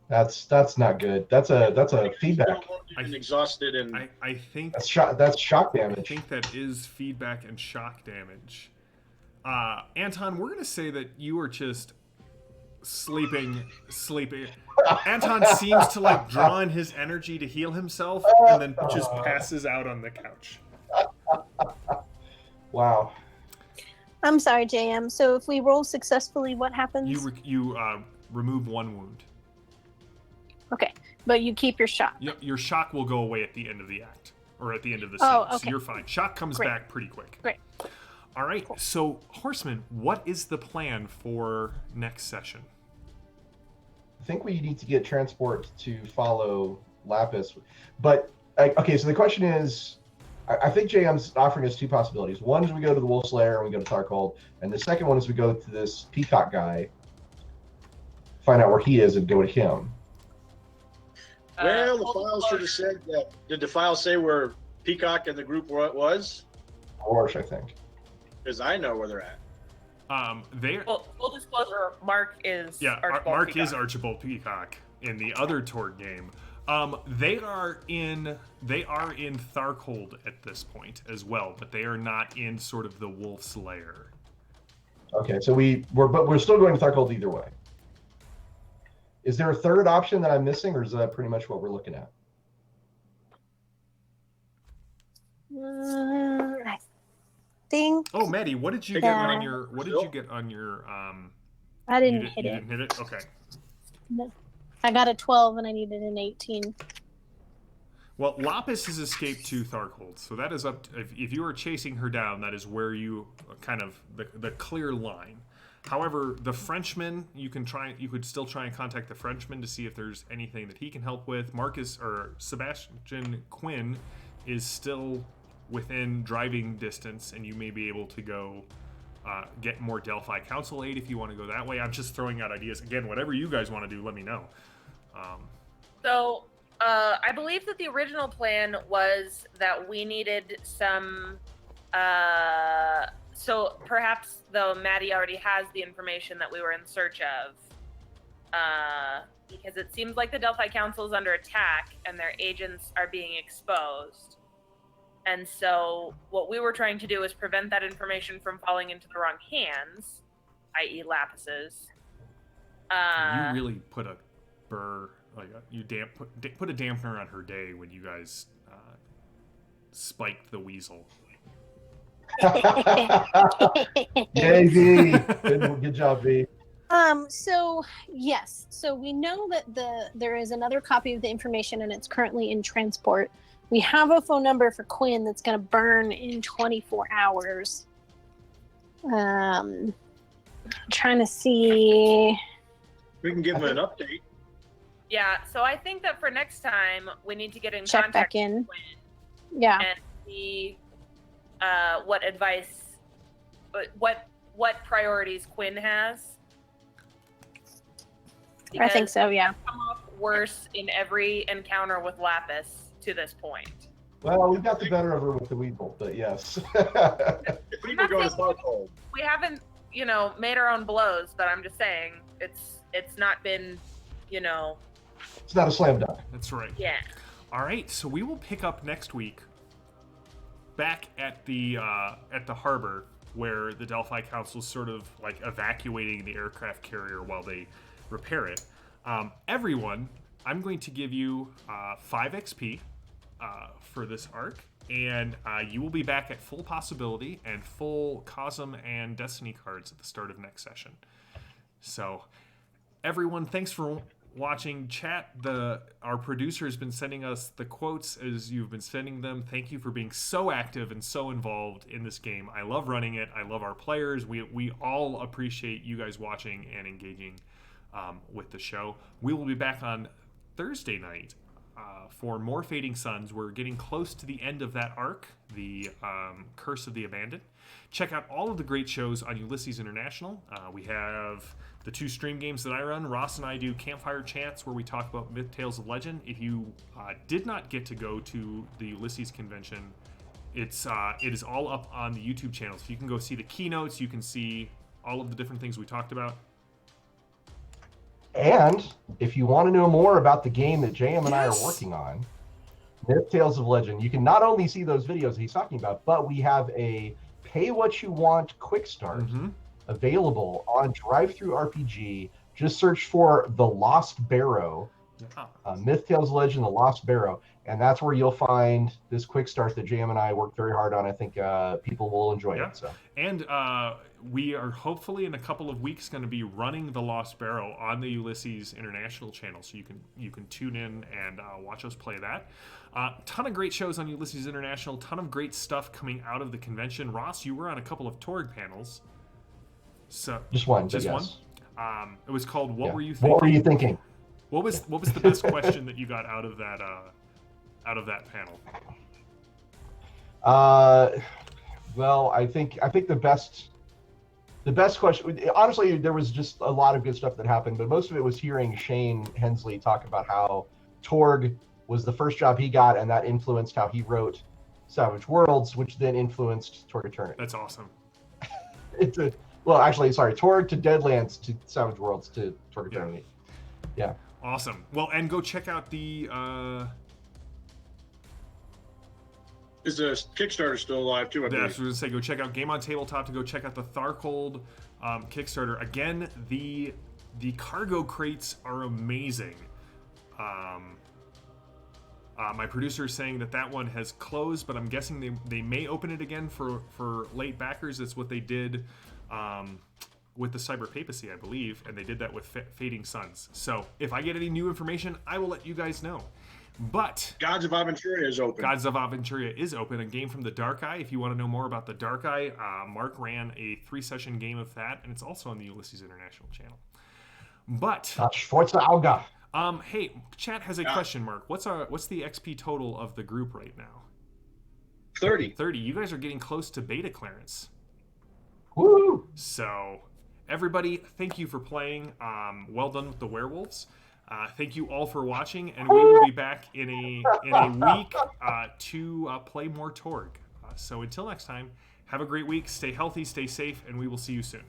That's not good. That's a feedback. I'm exhausted and I think That's shock I damage. think that is feedback and shock damage. Anton, we're gonna say that you are just sleeping. Anton seems to like draw in his energy to heal himself, and then just passes out on the couch. Wow. I'm sorry, JM. So if we roll successfully, what happens? You remove 1 wound. Okay, but you keep your shot. Your shock will go away at the end of the act, or at the end of the scene, Oh, so okay. you're fine. Shock comes Great. back pretty quick. Great. All right, so Horseman, what is the plan for next session? I think we need to get transport to follow Lapis. But, okay, so the question is, I think JM's offering us 2 possibilities. One is we go to the Wolf's Lair and we go to Tharkold, and the second one is we go to this Peacock guy, find out where he is, and go to him. well, the Full file should have disclosure- said that. Did the file say where Peacock and the group was? Orsh, I think. Because I know where they're at. Full disclosure, Mark is Archibald Mark Peacock. is Archibald Peacock in the other Torg game. They are in Tharkold at this point as well, but they are not in sort of the Wolf's Lair. Okay, so we're still going to Tharkold either way. Is there a third option that I'm missing, or is that pretty much what we're looking at? I think Oh, Maddie, what did you get Yeah. on your? What did you get on your? I You didn't hit you it. didn't hit it. Okay. I got a 12 and I needed an 18. Well, Lapis has escaped to Tharkold, so that is up. If you are chasing her down, that is where you kind of the clear line. However, the Frenchman, you could still try and contact the Frenchman to see if there's anything that he can help with. Sebastian Quinn is still within driving distance, and you may be able to go get more Delphi Council aid if you want to go that way. I'm just throwing out ideas. Again, whatever you guys want to do, let me know. So, I believe that the original plan was that we needed some. So perhaps, though, Maddie already has the information that we were in search of, because it seems like the Delphi Council is under attack and their agents are being exposed. And so what we were trying to do is prevent that information from falling into the wrong hands, i.e. Lapis's. You really put a put a dampener on her day when you guys spiked the weasel. Yay, V. Good job, V. So yes, so we know that there is another copy of the information and it's currently in transport. We have a phone number for Quinn that's going to burn in 24 hours. Trying to see. We can give them an update. Yeah, so I think that for next time, we need to get in Check contact back in. with Quinn Yeah. and see what advice, what priorities Quinn has. I think Because so, yeah. come off worse in every encounter with Lapis to this point. Well, we got the better of her with the weasel, but yes. If we could go to Tharkold. We haven't, made our own blows, but I'm just saying it's not been, It's not a slam dunk. That's right. yeah. All right, so we will pick up next week back at the harbor where the Delphi Council is sort of like evacuating the aircraft carrier while they repair it. Everyone, I'm going to give you 5 XP for this arc, and you will be back at full possibility and full Cosm and Destiny cards at the start of next session. So, everyone, thanks for watching. Chat. Our producer has been sending us the quotes as you've been sending them. Thank you for being so active and so involved in this game. I love running it. I love our players. We all appreciate you guys watching and engaging with the show. We will be back on Thursday night for more Fading Suns. We're getting close to the end of that arc, the Curse of the Abandoned. Check out all of the great shows on Ulysses International. We have the 2 stream games that I run. Ross and I do Campfire Chats, where we talk about Myth, Tales of Legend. If you did not get to go to the Ulysses convention, it is all up on the YouTube channel. So you can go see the keynotes. You can see all of the different things we talked about. And if you want to know more about the game that JM and I are working on, Myth, Tales of Legend, you can not only see those videos he's talking about, but we have a pay what you want quick start available on DriveThru RPG. Just search for The Lost Barrow, Myth, Tales of Legend, The Lost Barrow, and that's where you'll find this quick start that JM and I worked very hard on. I think people will enjoy it. So. And we are hopefully in a couple of weeks going to be running The Lost Barrow on the Ulysses International channel, so you can tune in and watch us play that. Ton of great shows on Ulysses International, ton of great stuff coming out of the convention. Ross, you were on a couple of Torg panels. So just one. Just yes. one. It was called "What Were You Thinking?" What were you thinking? What was the best question that you got out of that panel? Well, I think the best question. Honestly, there was just a lot of good stuff that happened, but most of it was hearing Shane Hensley talk about how Torg was the first job he got, and that influenced how he wrote Savage Worlds, which then influenced Torg Eternity. That's awesome. Torg to Deadlands to Savage Worlds to Torg Eternity. Yeah. Awesome. Well, and go check out the. Is the Kickstarter still alive too? I was going to say, go check out Game on Tabletop to go check out the Tharkold Kickstarter. Again, the cargo crates are amazing. My producer is saying that one has closed, but I'm guessing they may open it again for late backers. That's what they did with the Cyber Papacy, I believe, and they did that with Fading Suns. So if I get any new information, I will let you guys know. But Gods of Aventuria is open. Gods of Aventuria is open, a game from the Dark Eye. If you want to know more about the Dark Eye, Mark ran a 3-session game of that, and it's also on the Ulysses International channel. But Forza Auga. Hey, chat has a question, Mark. What's the XP total of the group right now? 30. 30. You guys are getting close to beta clearance. Woo! So, everybody, thank you for playing. Well done with the werewolves. Thank you all for watching, and we will be back in a week to play more Torg. So until next time, have a great week. Stay healthy, stay safe, and we will see you soon.